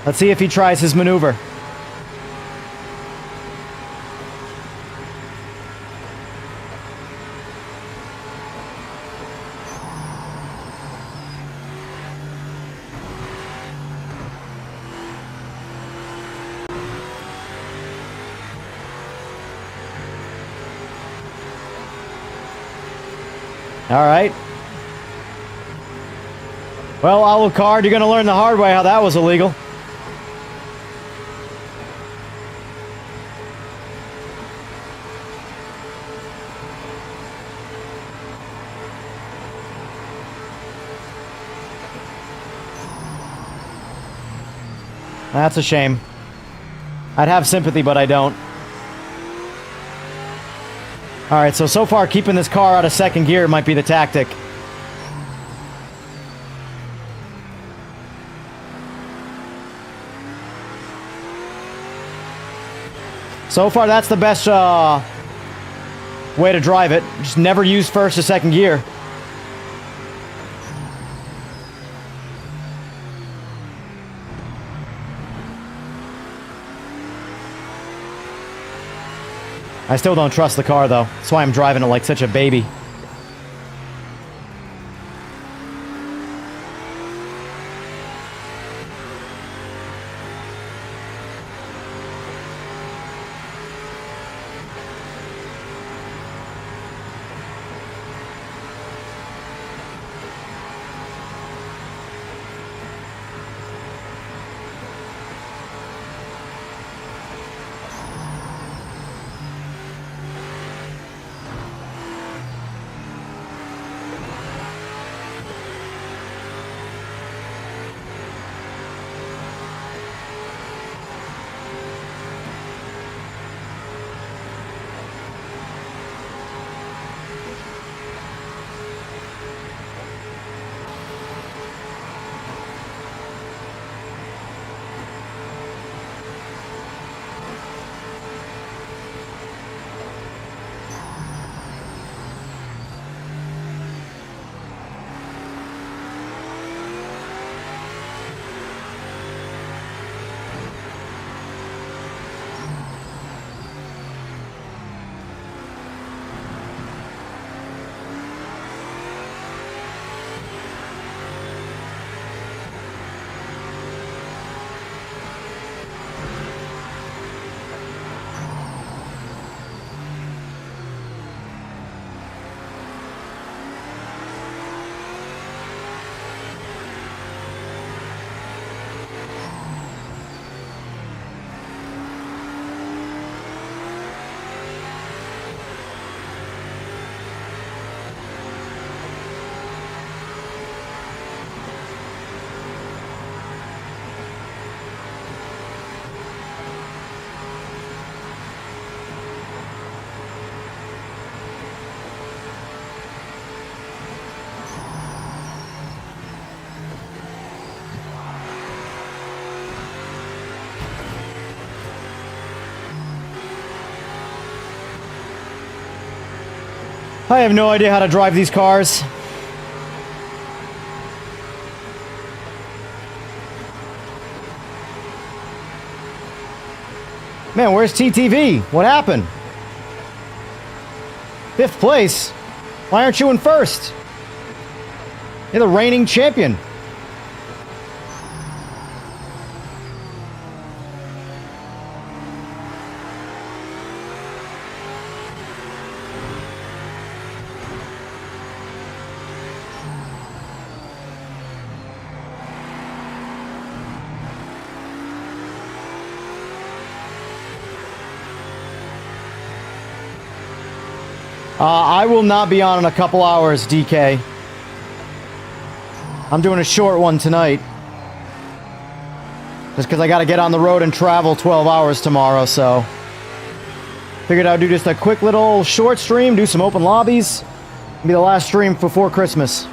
A: Let's see if he tries his maneuver. All right. Well, Alucard, you're going to learn the hard way how that was illegal. That's a shame. I'd have sympathy, but I don't. Alright, so far keeping this car out of second gear might be the tactic. So far that's the best way to drive it. Just never use first or second gear. I still don't trust the car, though. That's why I'm driving it like such a baby. I have no idea how to drive these cars. Man, where's TTV? What happened? 5th place? Why aren't you in 1st? You're the reigning champion. I will not be on in a couple hours, DK. I'm doing a short one tonight. Just because I got to get on the road and travel 12 hours tomorrow, so... Figured I'd do just a quick little short stream, do some open lobbies. It'll be the last stream before Christmas.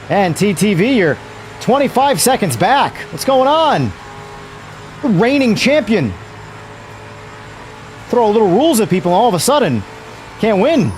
A: And TTV, you're 25 seconds back. What's going on? The reigning champion. Throw a little rules at people and all of a sudden, can't win.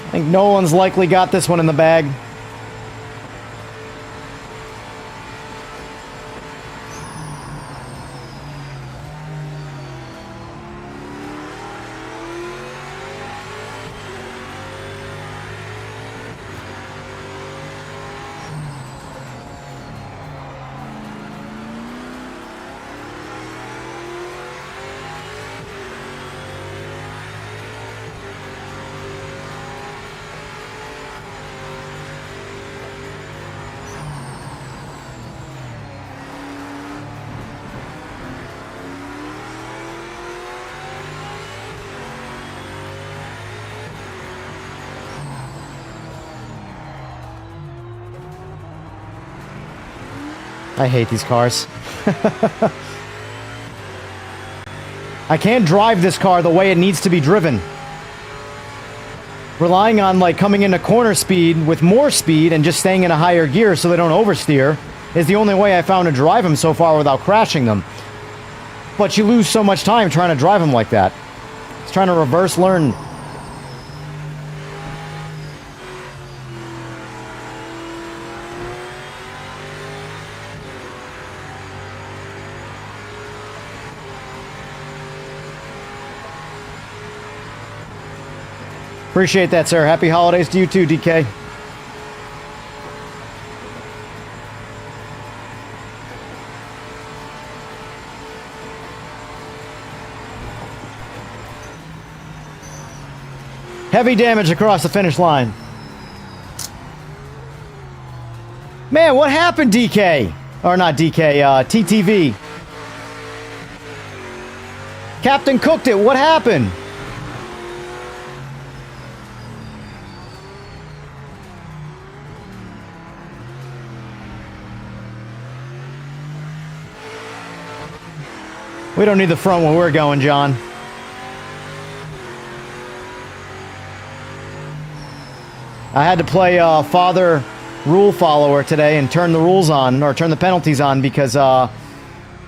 A: I think Nolan's likely got this one in the bag. I hate these cars. I can't drive this car the way it needs to be driven. Relying on like coming into corner speed with more speed and just staying in a higher gear so they don't oversteer is the only way I found to drive them so far without crashing them. But you lose so much time trying to drive them like that. It's trying to reverse learn. Appreciate that, sir. Happy holidays to you too, DK. Heavy damage across the finish line. Man, what happened, DK? Or not DK, TTV. Captain cooked it. What happened? We don't need the front where we're going, John. I had to play father rule follower today and turn the rules on, or turn the penalties on, because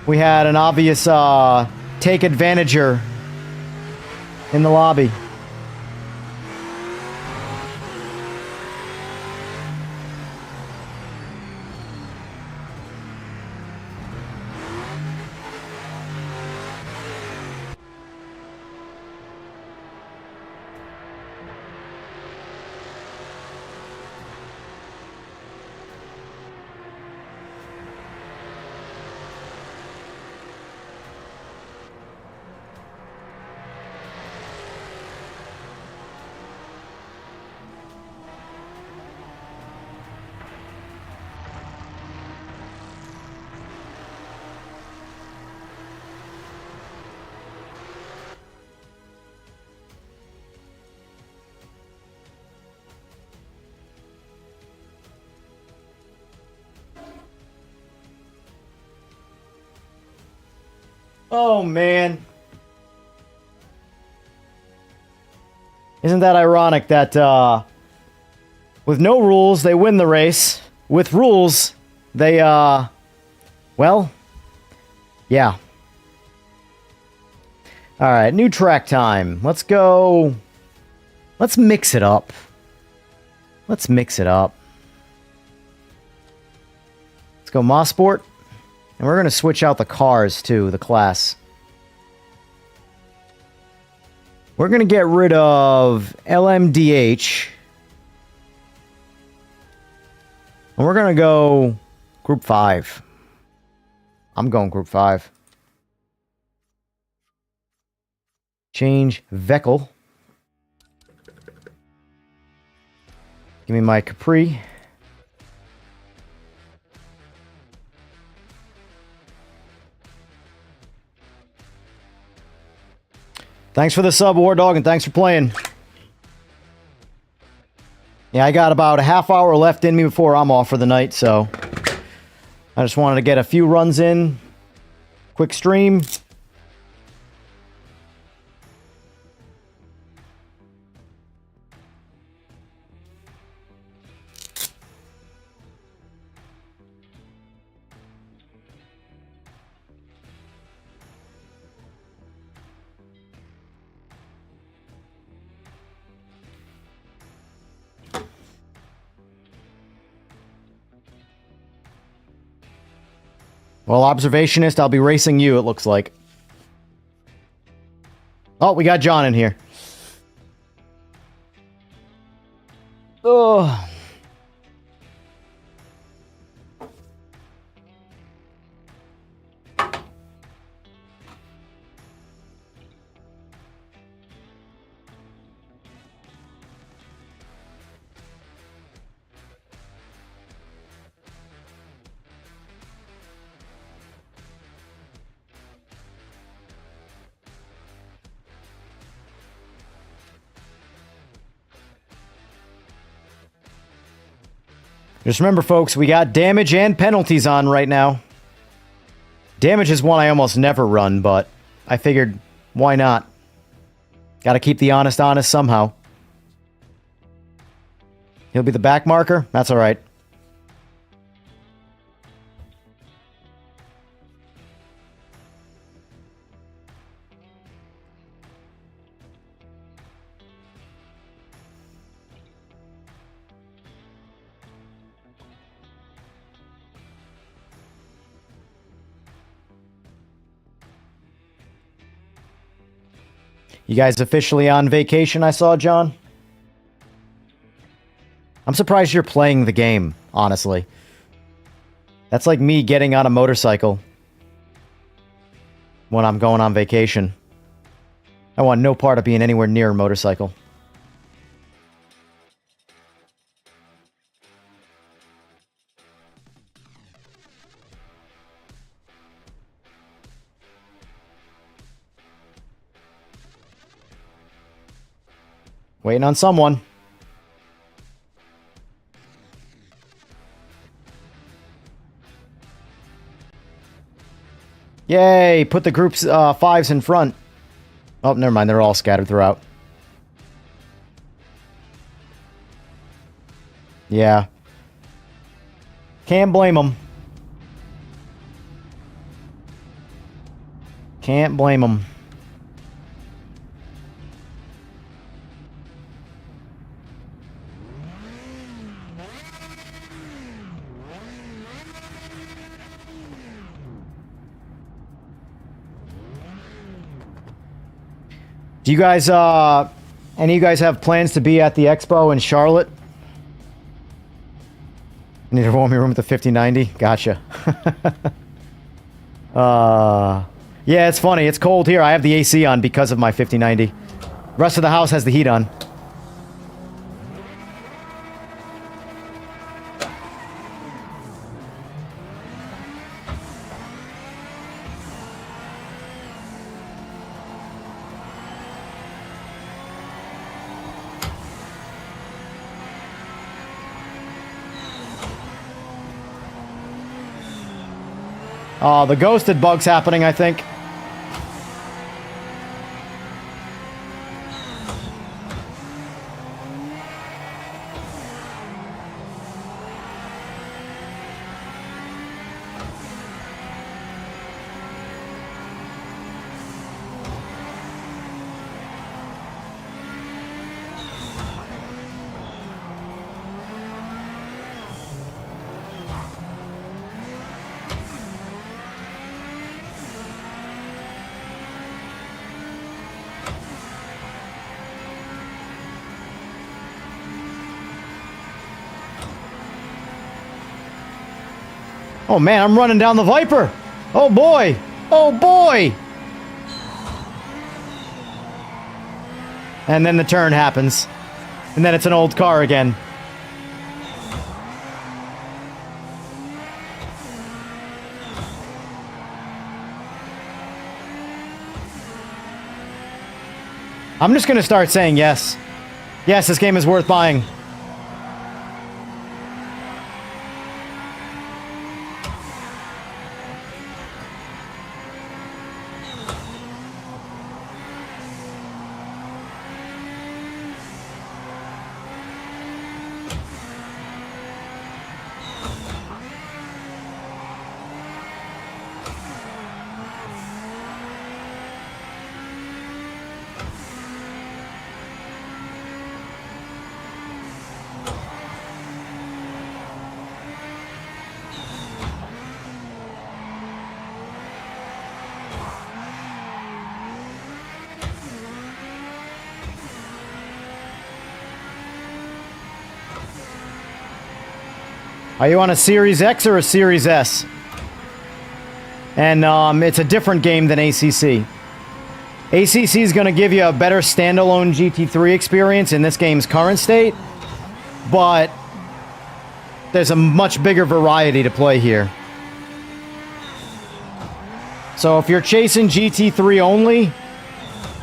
A: we had an obvious take advantager in the lobby. Oh, man. Isn't that ironic that with no rules, they win the race. With rules, they, well, yeah. All right, new track time. Let's go. Let's mix it up. Let's mix it up. Let's go Mosport. And we're going to switch out the cars, too, the class. We're going to get rid of LMDH. And we're going to go Group 5. I'm going Group 5. Change Veckel. Give me my Capri. Thanks for the sub, War Dog, and thanks for playing. Yeah, I got about a half hour left in me before I'm off for the night, so I just wanted to get a few runs in. Quick stream. Well, observationist, I'll be racing you, it looks like. Oh, we got John in here. Oh. Just remember, folks, we got damage and penalties on right now. Damage is one I almost never run, but I figured, why not? Gotta keep the honest somehow. He'll be the back marker? That's alright. You guys officially on vacation, I saw, John? I'm surprised you're playing the game, honestly. That's like me getting on a motorcycle when I'm going on vacation. I want no part of being anywhere near a motorcycle. Waiting on someone. Yay! Put the groups 5s in front. Oh, never mind. They're all scattered throughout. Yeah. Can't blame them. Can't blame them. Do you guys, any of you guys have plans to be at the expo in Charlotte? Need a warm room with the 5090? Gotcha. Yeah, it's funny. It's cold here. I have the AC on because of my 5090. Rest of the house has the heat on. The ghosted bug's happening, I think. Oh man, I'm running down the Viper. Oh boy. Oh boy. And then the turn happens. And then it's an old car again. I'm just going to start saying yes. Yes, this game is worth buying. Are you on a Series X or a Series S? And it's a different game than ACC. ACC is going to give you a better standalone GT3 experience in this game's current state, but there's a much bigger variety to play here. So if you're chasing GT3 only,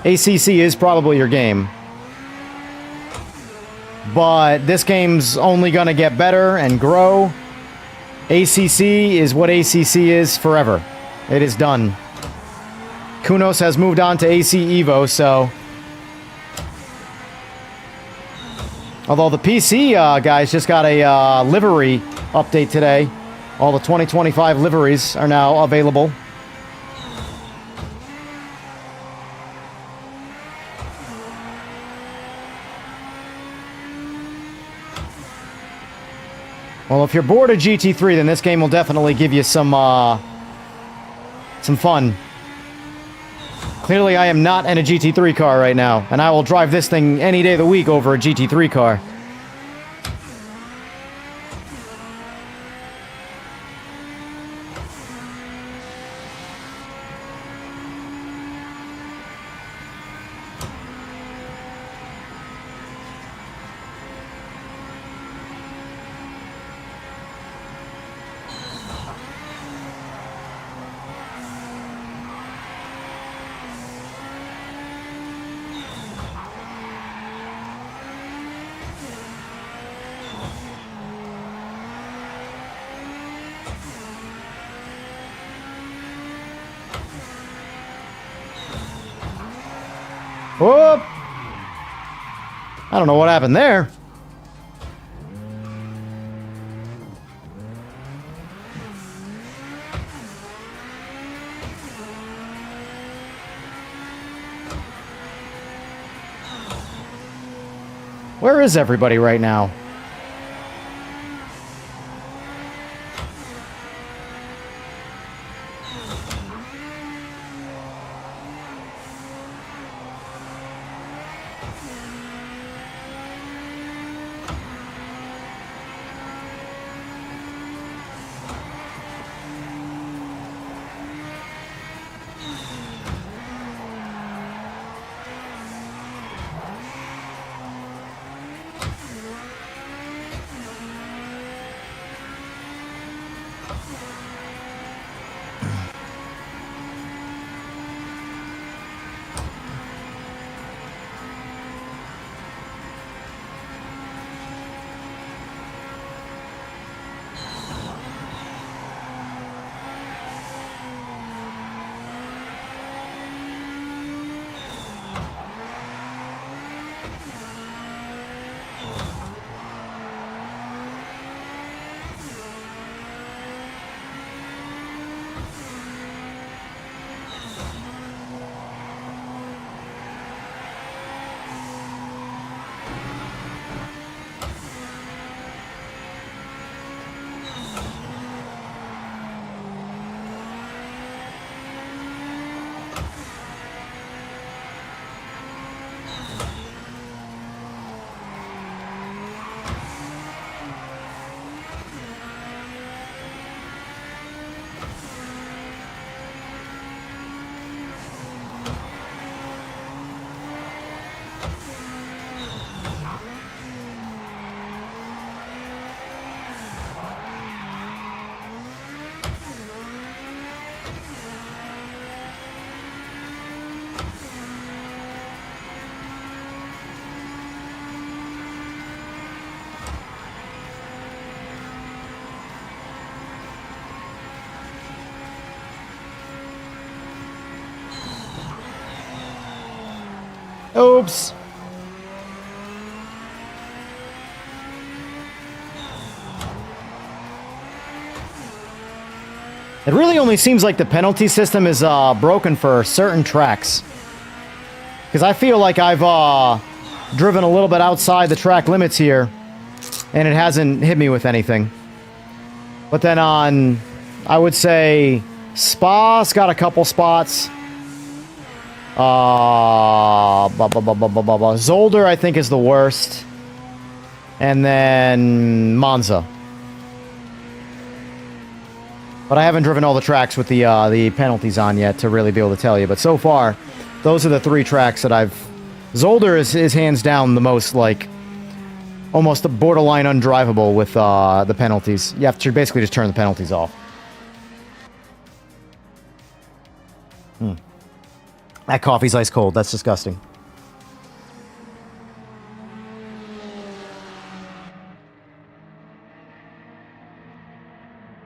A: ACC is probably your game. But this game's only going to get better and grow. ACC is what ACC is forever. It is done. Kunos has moved on to AC Evo, so... Although the PC guys just got a livery update today. All the 2025 liveries are now available. Well, if you're bored of GT3, then this game will definitely give you some fun. Clearly, I am not in a GT3 car right now, and I will drive this thing any day of the week over a GT3 car. Whoop! I don't know what happened there. Where is everybody right now? Oops. It really only seems like the penalty system is broken for certain tracks. Because I feel like I've driven a little bit outside the track limits here, and it hasn't hit me with anything. But then on, I would say, Spa's got a couple spots. Zolder, I think, is the worst. And then Monza. But I haven't driven all the tracks with the penalties on yet to really be able to tell you. But so far, those are the 3 tracks that I've... Zolder is hands down the most, like, almost borderline undrivable with the penalties. You have to basically just turn the penalties off. That coffee's ice cold. That's disgusting.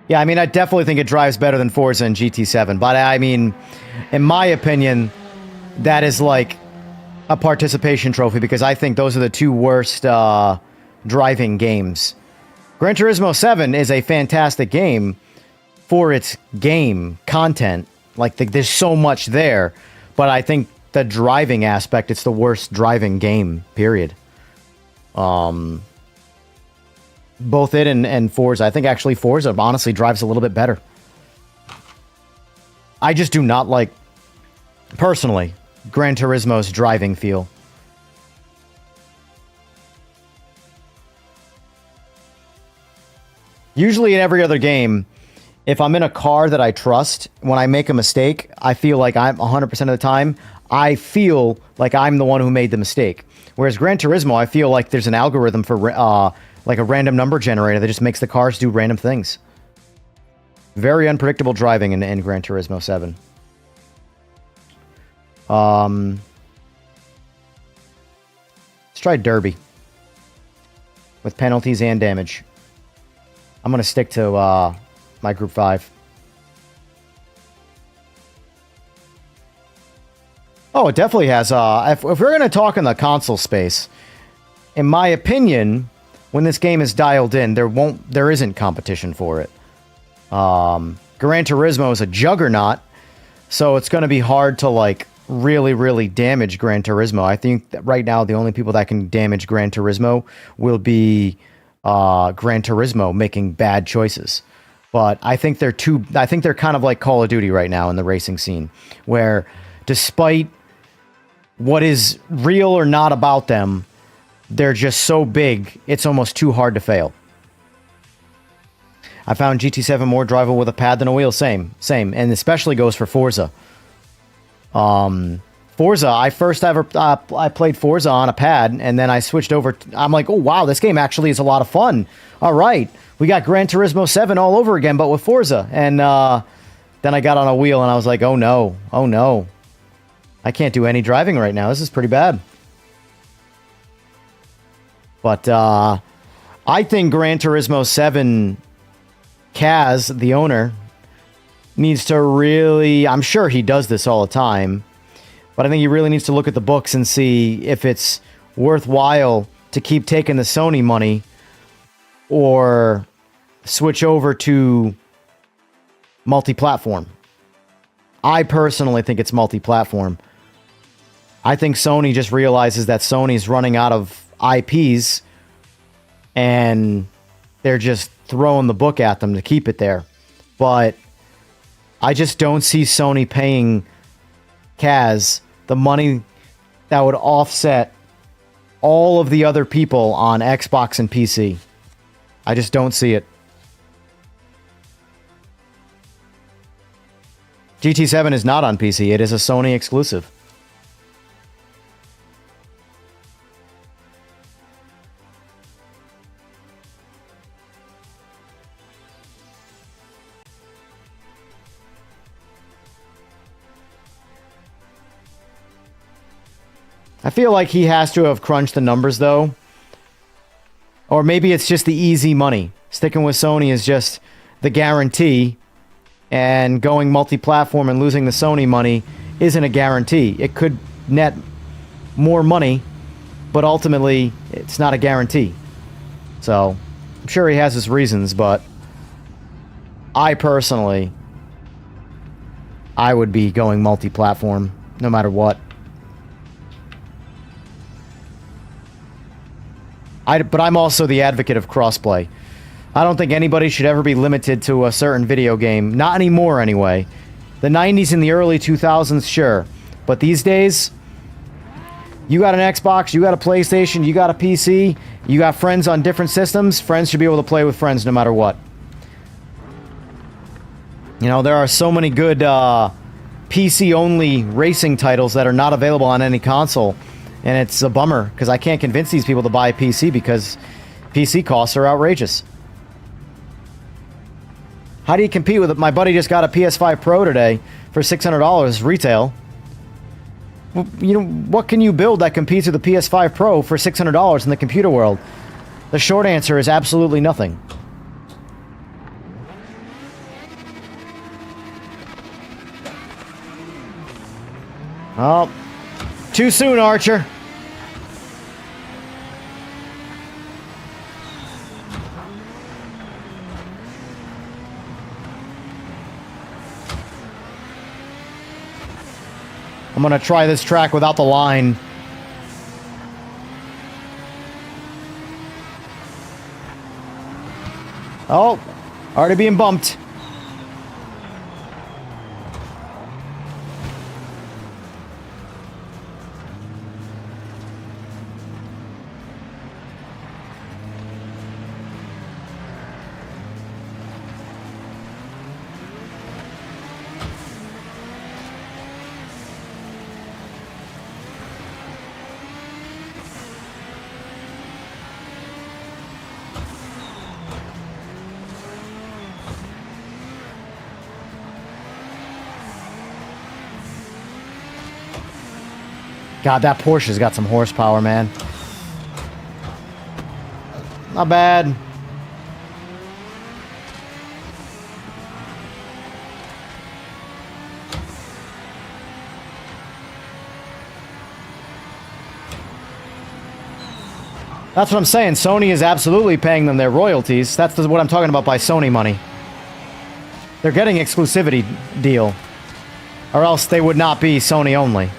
A: Yeah, I mean, I definitely think it drives better than Forza and GT7. But, I mean, in my opinion, that is like a participation trophy because I think those are the 2 worst driving games. Gran Turismo 7 is a fantastic game for its game content. Like, there's so much there. But I think the driving aspect, it's the worst driving game, period. Both it and Forza. I think actually Forza honestly drives a little bit better. I just do not like, personally, Gran Turismo's driving feel. Usually in every other game, if I'm in a car that I trust, when I make a mistake, I feel like I'm 100% of the time, I feel like I'm the one who made the mistake. Whereas Gran Turismo, I feel like there's an algorithm for like a random number generator that just makes the cars do random things. Very unpredictable driving in Gran Turismo 7. Let's try Derby. With penalties and damage. I'm going to stick to my Group 5. Oh, it definitely has. If we're going to talk in the console space, in my opinion, when this game is dialed in, there isn't competition for it. Gran Turismo is a juggernaut, so it's going to be hard to like really damage Gran Turismo. I think that right now the only people that can damage Gran Turismo will be Gran Turismo making bad choices. But I think they're kind of like Call of Duty right now in the racing scene, where despite what is real or not about them, they're just so big, it's almost too hard to fail. I found GT7 more drivable with a pad than a wheel. Same. And especially goes for Forza. Forza, I first ever I played Forza on a pad, and then I switched over. I'm like, oh, wow, this game actually is a lot of fun. All right, we got Gran Turismo 7 all over again, but with Forza. And then I got on a wheel, and I was like, oh, no. I can't do any driving right now. This is pretty bad. But I think Gran Turismo 7, Kaz, the owner, needs to really... I'm sure he does this all the time, but I think he really needs to look at the books and see if it's worthwhile to keep taking the Sony money or switch over to multi-platform. I personally think it's multi-platform. I think Sony just realizes that Sony's running out of IPs and they're just throwing the book at them to keep it there. But I just don't see Sony paying Kaz the money that would offset all of the other people on Xbox and PC. I just don't see it. GT7 is not on PC. It is a Sony exclusive. I feel like he has to have crunched the numbers, though. Or maybe it's just the easy money. Sticking with Sony is just the guarantee, and going multi-platform and losing the Sony money isn't a guarantee. It could net more money, but ultimately it's not a guarantee. So I'm sure he has his reasons, but I personally, I would be going multi-platform no matter what. But I'm also the advocate of crossplay. I don't think anybody should ever be limited to a certain video game. Not anymore, anyway. The 90s and the early 2000s, sure. But these days, you got an Xbox, you got a PlayStation, you got a PC, you got friends on different systems, friends should be able to play with friends no matter what. You know, there are so many good PC-only racing titles that are not available on any console. And it's a bummer, because I can't convince these people to buy a PC because PC costs are outrageous. How do you compete with it? My buddy just got a PS5 Pro today for $600 retail. Well, you know, what can you build that competes with the PS5 Pro for $600 in the computer world? The short answer is absolutely nothing. Oh, too soon, Archer. I'm gonna try this track without the line. Oh, already being bumped. God, that Porsche's got some horsepower, man. Not bad. That's what I'm saying. Sony is absolutely paying them their royalties. That's what I'm talking about by Sony money. They're getting exclusivity deal. Or else they would not be Sony only.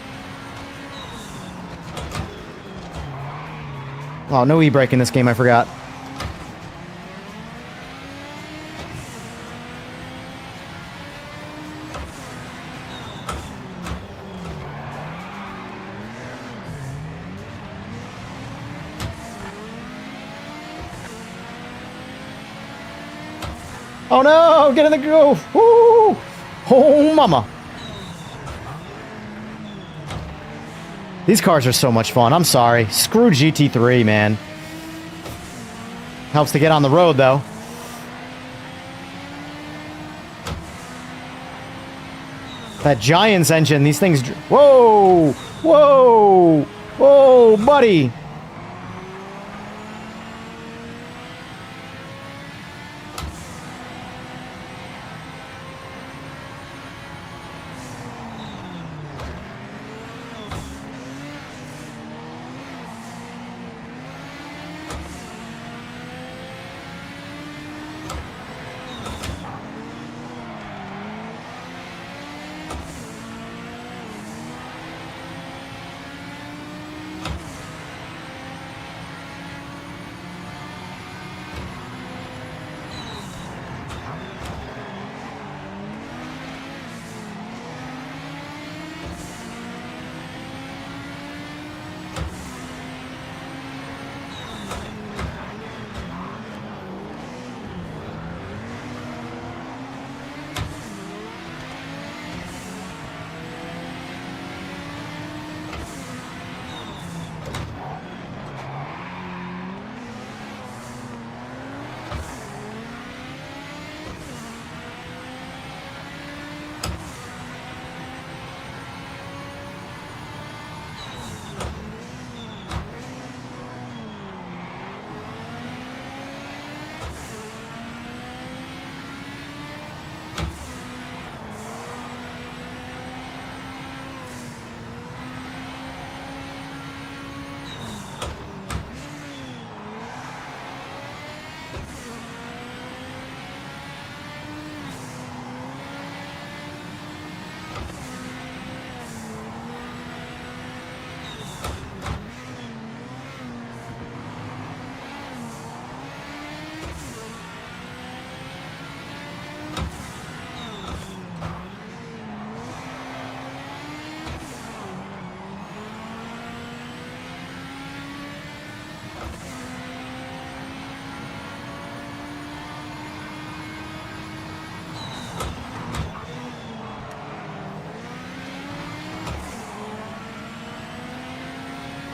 A: Oh, no e-brake in this game, I forgot. Oh no, get in the groove. Woo! Oh, mama. These cars are so much fun. I'm sorry. Screw GT3, man. Helps to get on the road, though. That Giants engine, these things... Whoa! Whoa! Whoa, buddy!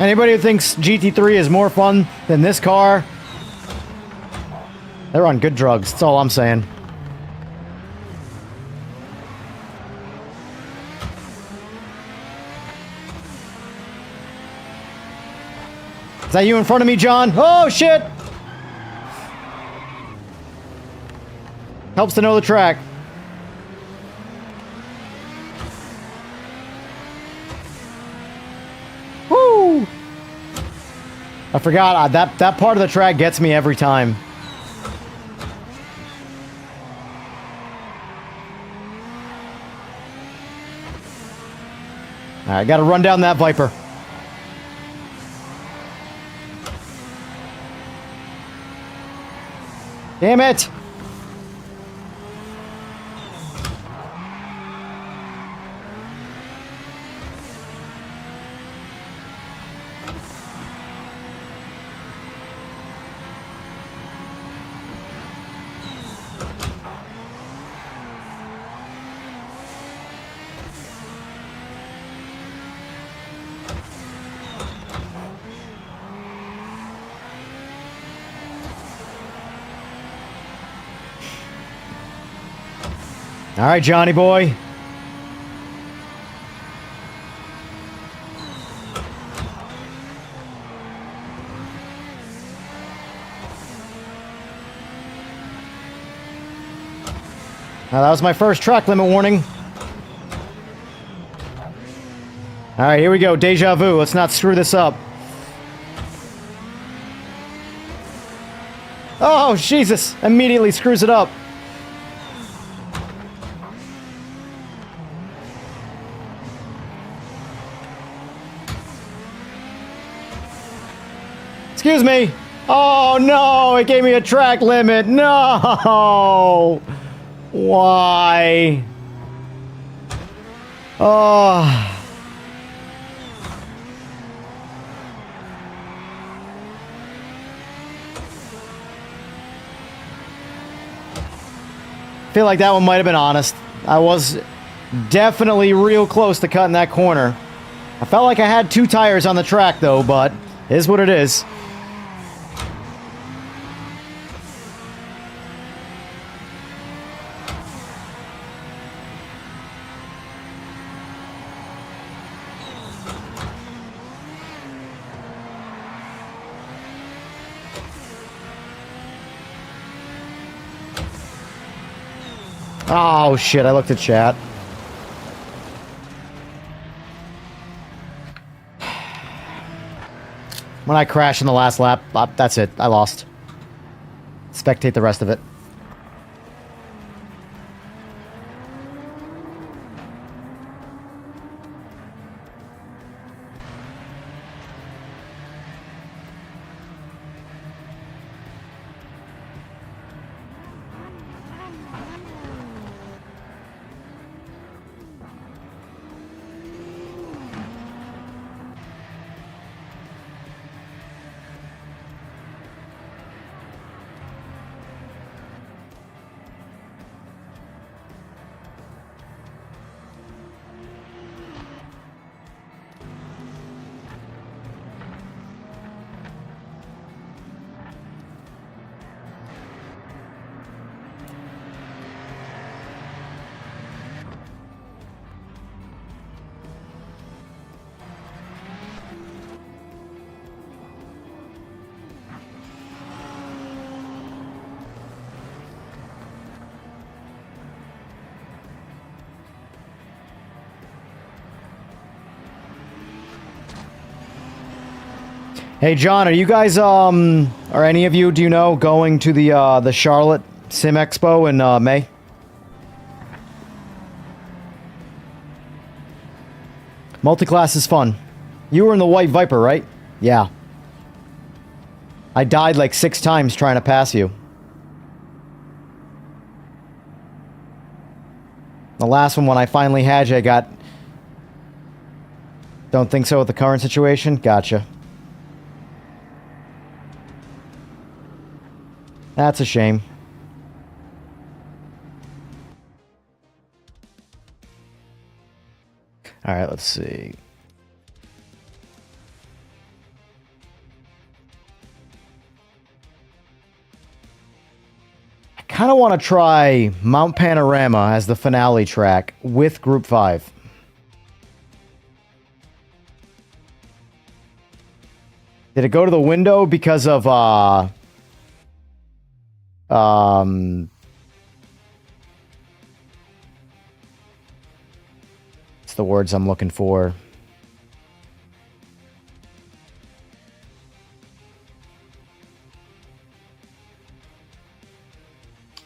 A: Anybody who thinks GT3 is more fun than this car, they're on good drugs. That's all I'm saying. Is that you in front of me, John? Oh, shit! Helps to know the track. Woo! I forgot, that part of the track gets me every time. Alright, gotta run down that Viper. Damn it! All right, Johnny boy. Now, that was my first track limit warning. All right, here we go. Deja vu. Let's not screw this up. Oh, Jesus. Immediately screws it up. Excuse me. Oh, no. It gave me a track limit. No. Why? Oh. I feel like that one might have been honest. I was definitely real close to cutting that corner. I felt like I had 2 tires on the track, though, but it is what it is. Oh, shit, I looked at chat. When I crashed in the last lap, that's it. I lost. Spectate the rest of it. Hey, John, are you guys, or any of you, do you know, going to the Charlotte Sim Expo in, May? Multiclass is fun. You were in the White Viper, right? Yeah. I died like 6 times trying to pass you. The last one, when I finally had you, I got... Don't think so with the current situation? Gotcha. That's a shame. Alright, let's see. kind of want to try Mount Panorama as the finale track with Group 5. Did it go to the window because of, it's the words I'm looking for.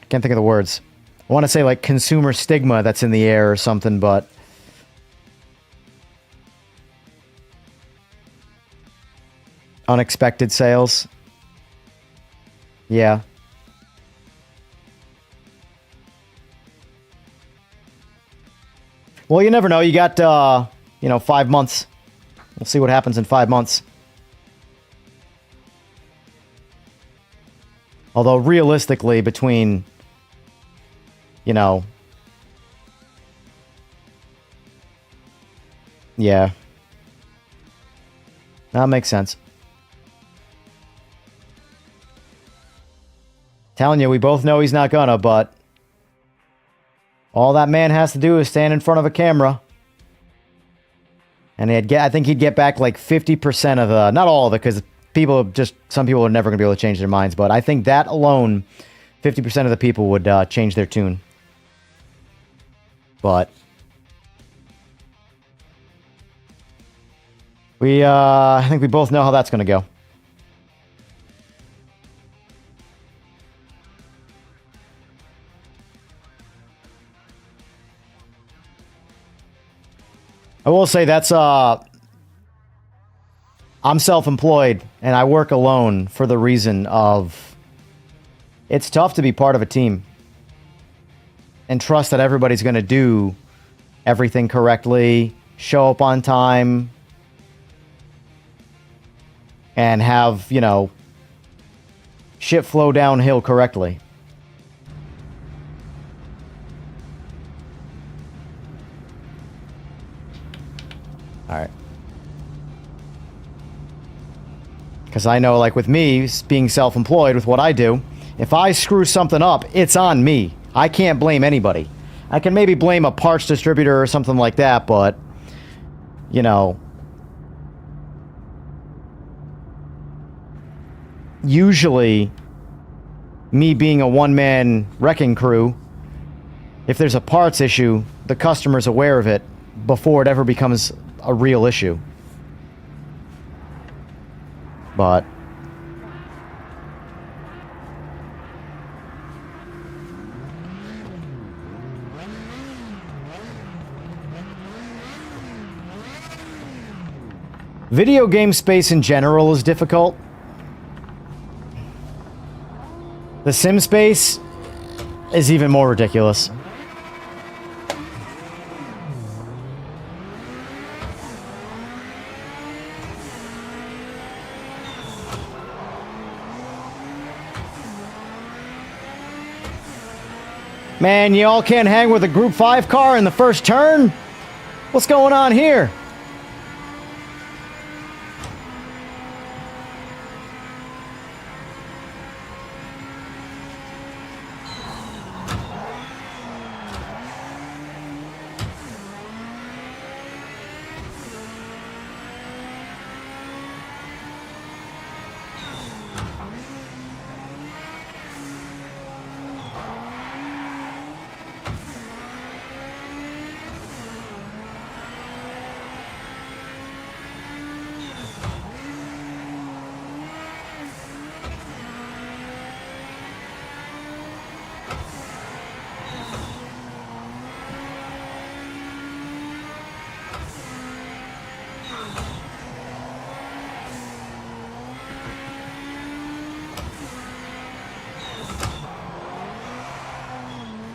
A: Can't think of the words. I want to say like consumer stigma that's in the air or something, but unexpected sales. Yeah. Well, you never know. You got, 5 months. We'll see what happens in 5 months. Although realistically, between, yeah. That makes sense. Telling you, we both know he's not gonna, but all that man has to do is stand in front of a camera. And I think he'd get back like 50% of the, not all of it, because some people are never going to be able to change their minds, but I think that alone, 50% of the people would change their tune. But I think we both know how that's going to go. I will say that's, I'm self-employed, and I work alone for the reason of it's tough to be part of a team and trust that everybody's going to do everything correctly, show up on time, and have, shit flow downhill correctly. All right. Because I know, like with me, being self-employed with what I do, if I screw something up, it's on me. I can't blame anybody. I can maybe blame a parts distributor or something like that, but, usually, me being a one-man wrecking crew, if there's a parts issue, the customer's aware of it before it ever becomes a real issue. But video game space in general is difficult. The sim space is even more ridiculous. Man, you all can't hang with a Group 5 car in the first turn? What's going on here?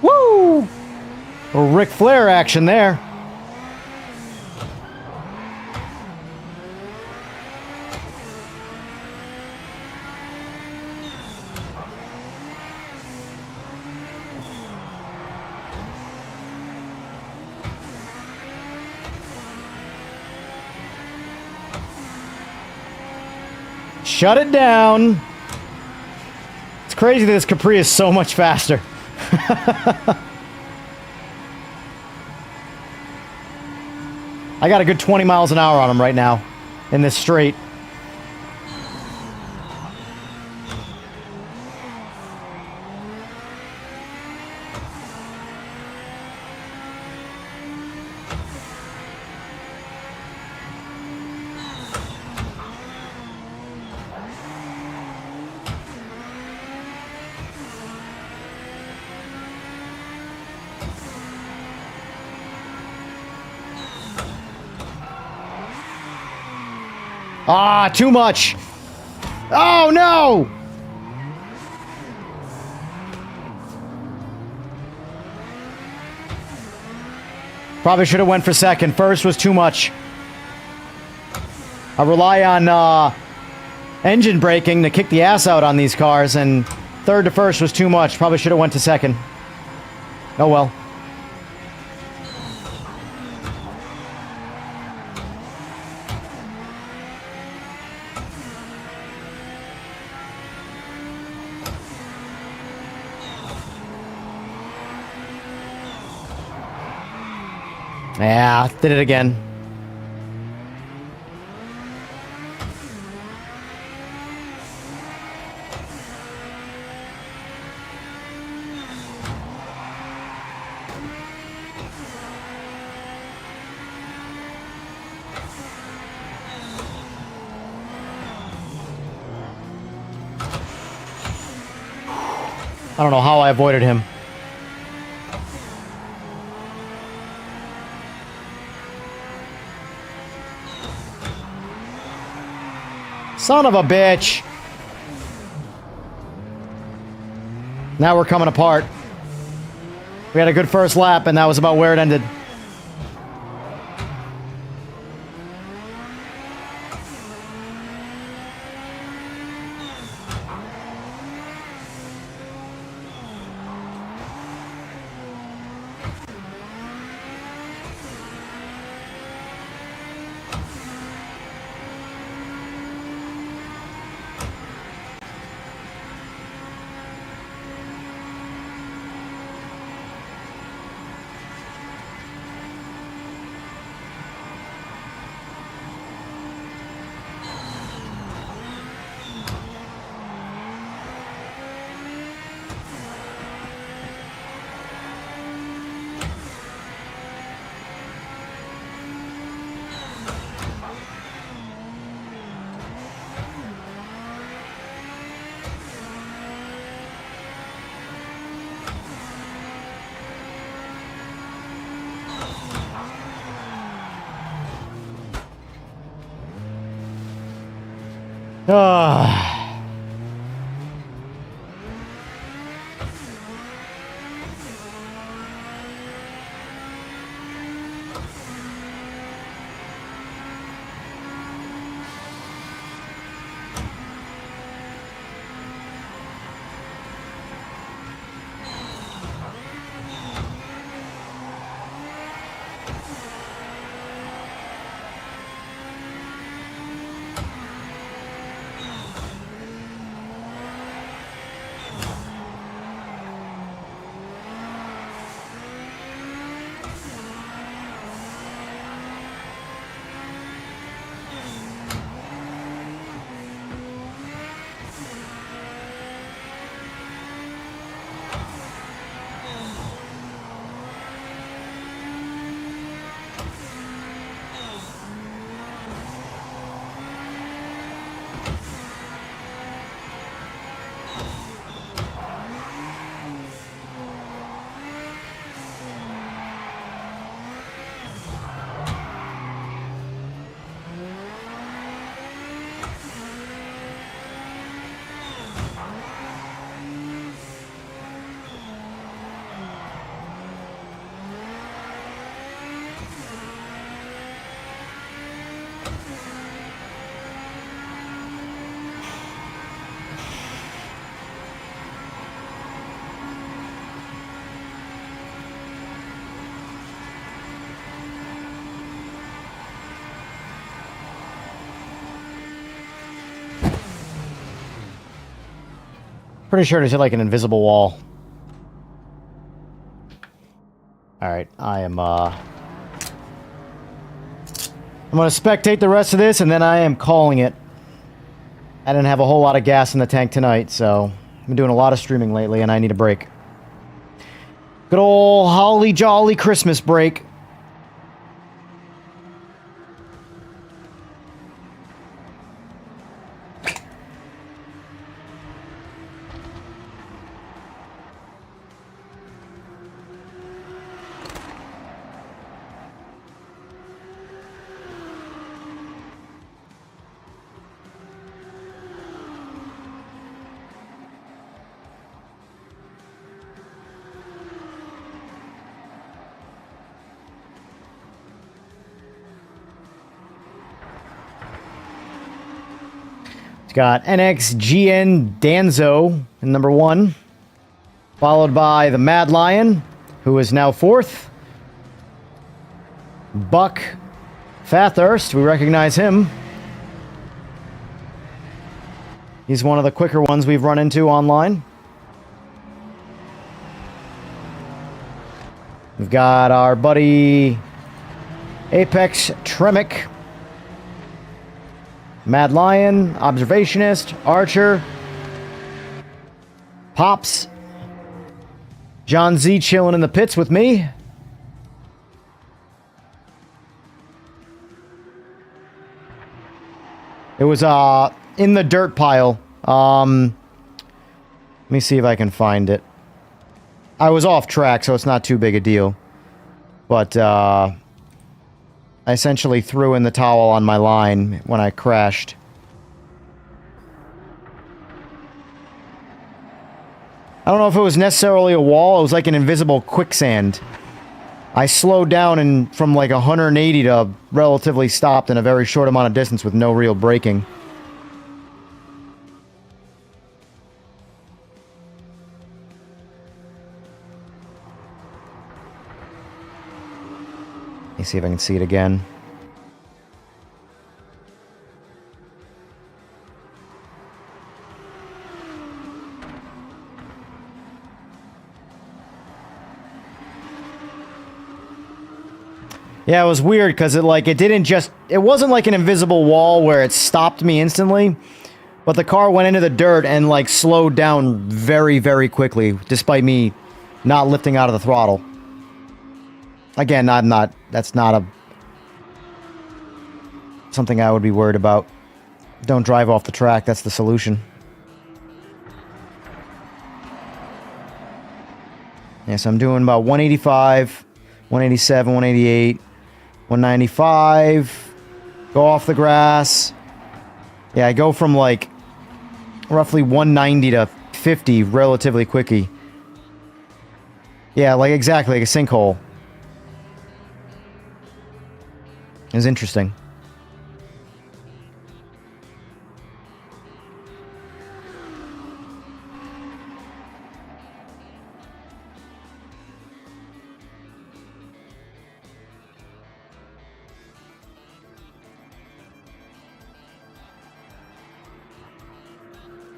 A: Woo! A Ric Flair action there. Shut it down. It's crazy that this Capri is so much faster. I got a good 20 miles an hour on him right now in this straight. Ah, too much. Oh, no! Probably should have went for second. First was too much. I rely on engine braking to kick the ass out on these cars, and third to first was too much. Probably should have went to second. Oh, well. Yeah, did it again. I don't know how I avoided him. Son of a bitch. Now we're coming apart. We had a good first lap, and that was about where it ended. Ah. Pretty sure it's like an invisible wall. Alright, I'm gonna spectate the rest of this, and then I am calling it. I didn't have a whole lot of gas in the tank tonight, so I've been doing a lot of streaming lately, and I need a break. Good old holly jolly Christmas break. It's got NXGN Danzo in number 1, followed by the Mad Lion, who is now 4th. Buck Fathurst, we recognize him. He's one of the quicker ones we've run into online. We've got our buddy Apex Tremic, Mad Lion, Observationist, Archer, Pops, John Z chilling in the pits with me. It was in the dirt pile. Let me see if I can find it. I was off track, so it's not too big a deal. But I essentially threw in the towel on my line when I crashed. I don't know if it was necessarily a wall. It was like an invisible quicksand. I slowed down and from like 180 to relatively stopped in a very short amount of distance with no real braking. Let me see if I can see it again. Yeah, it was weird because it wasn't like an invisible wall where it stopped me instantly, but the car went into the dirt and like slowed down very, very quickly despite me not lifting out of the throttle. Again, that's not something I would be worried about. Don't drive off the track, that's the solution. Yeah, so I'm doing about 185, 187, 188, 195, go off the grass. Yeah, I go from like roughly 190 to 50 relatively quickly. Yeah, like exactly like a sinkhole. It was interesting.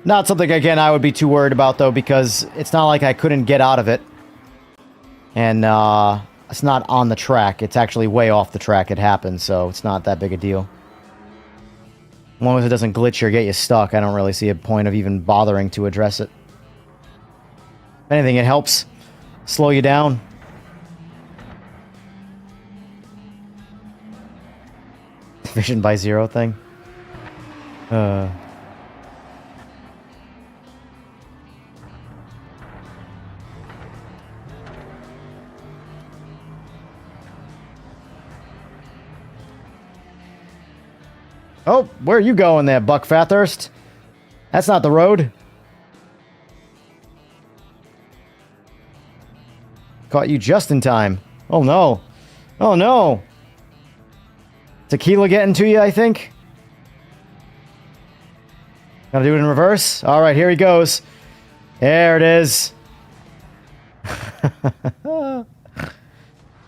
A: Not something, again, I would be too worried about, though, because it's not like I couldn't get out of it. And, it's not on the track. It's actually way off the track. It happens, so it's not that big a deal. As long as it doesn't glitch or get you stuck, I don't really see a point of even bothering to address it. If anything, it helps slow you down. Vision by zero thing. Oh, where are you going there, Buck Fathurst? That's not the road. Caught you just in time. Oh, no. Oh, no. Tequila getting to you, I think. Gotta do it in reverse. All right, here he goes. There it is.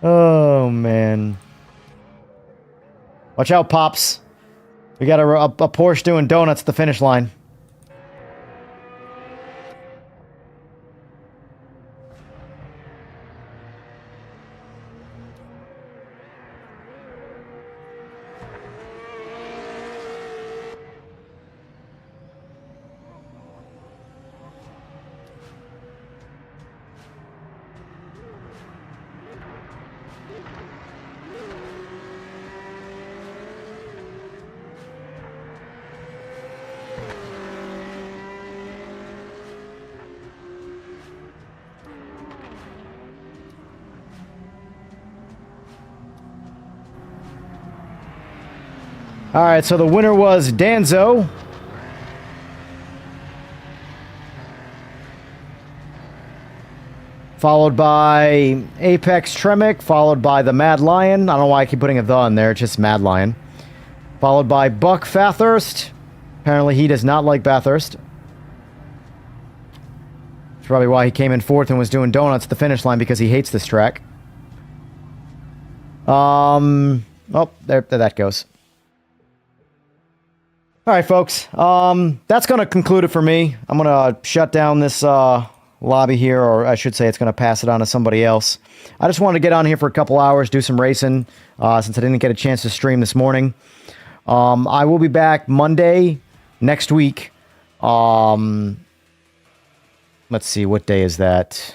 A: Oh, man. Watch out, Pops. We got a Porsche doing donuts at the finish line. All right, so the winner was Danzo. Followed by Apex Tremic, followed by the Mad Lion. I don't know why I keep putting a "the" in there, it's just Mad Lion. Followed by Buck Fathurst. Apparently he does not like Bathurst. That's probably why he came in fourth and was doing donuts at the finish line, because he hates this track. Oh, there that goes. Alright, folks. That's going to conclude it for me. I'm going to shut down this lobby here, or I should say it's going to pass it on to somebody else. I just wanted to get on here for a couple hours, do some racing, since I didn't get a chance to stream this morning. I will be back Monday next week. Let's see, what day is that?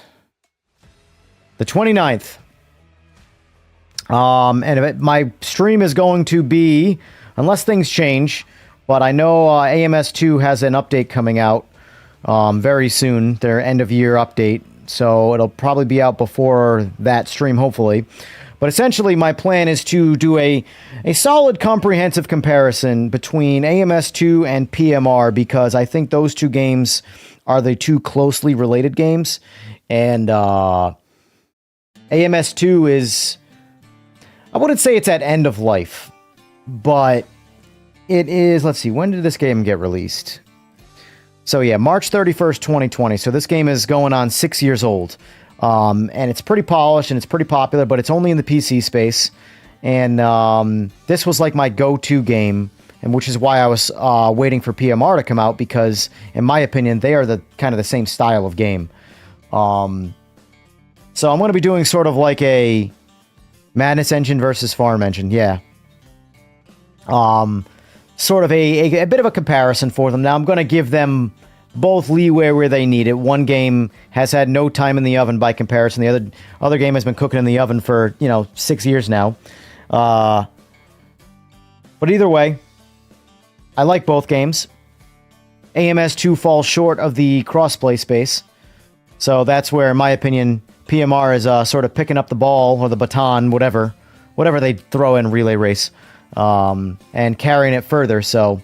A: The 29th. And my stream is going to be, unless things change, but I know AMS2 has an update coming out very soon, their end-of-year update, so it'll probably be out before that stream, hopefully. But essentially, my plan is to do a solid, comprehensive comparison between AMS2 and PMR, because I think those two games are the two closely related games, and AMS2 is, I wouldn't say it's at end of life, but it is, let's see, when did this game get released? So yeah, March 31st, 2020. So this game is going on 6 years old. And it's pretty polished and it's pretty popular, but it's only in the PC space. And this was like my go-to game, and which is why I was waiting for PMR to come out, because in my opinion, they are the kind of the same style of game. So I'm going to be doing sort of like a Madness Engine versus Farm Engine, yeah. Sort of a bit of a comparison for them. Now, I'm going to give them both leeway where they need it. One game has had no time in the oven by comparison. The other game has been cooking in the oven for, 6 years now. But either way, I like both games. AMS2 falls short of the crossplay space. So that's where, in my opinion, PMR is sort of picking up the ball or the baton, whatever they throw in Relay Race, and carrying it further. So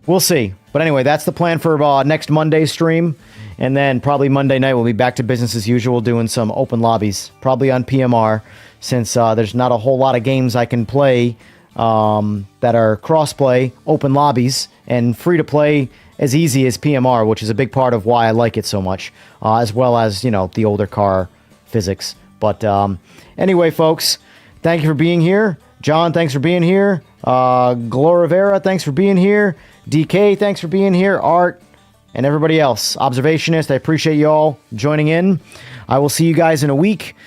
A: we'll see. But anyway, that's the plan for next Monday's stream. And then probably Monday night we'll be back to business as usual, doing some open lobbies, probably on PMR, since there's not a whole lot of games I can play that are cross-play, open lobbies, and free-to-play as easy as PMR, which is a big part of why I like it so much, as well as, the older car physics. But anyway, folks, thank you for being here. John, thanks for being here. Gloravera, thanks for being here. DK, thanks for being here. Art, and everybody else. Observationist, I appreciate you all joining in. I will see you guys in a week.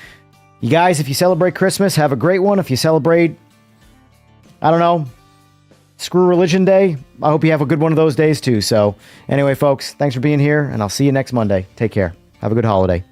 A: You guys, if you celebrate Christmas, have a great one. If you celebrate, I don't know, screw Religion Day, I hope you have a good one of those days too. So anyway, folks, thanks for being here, and I'll see you next Monday. Take care. Have a good holiday.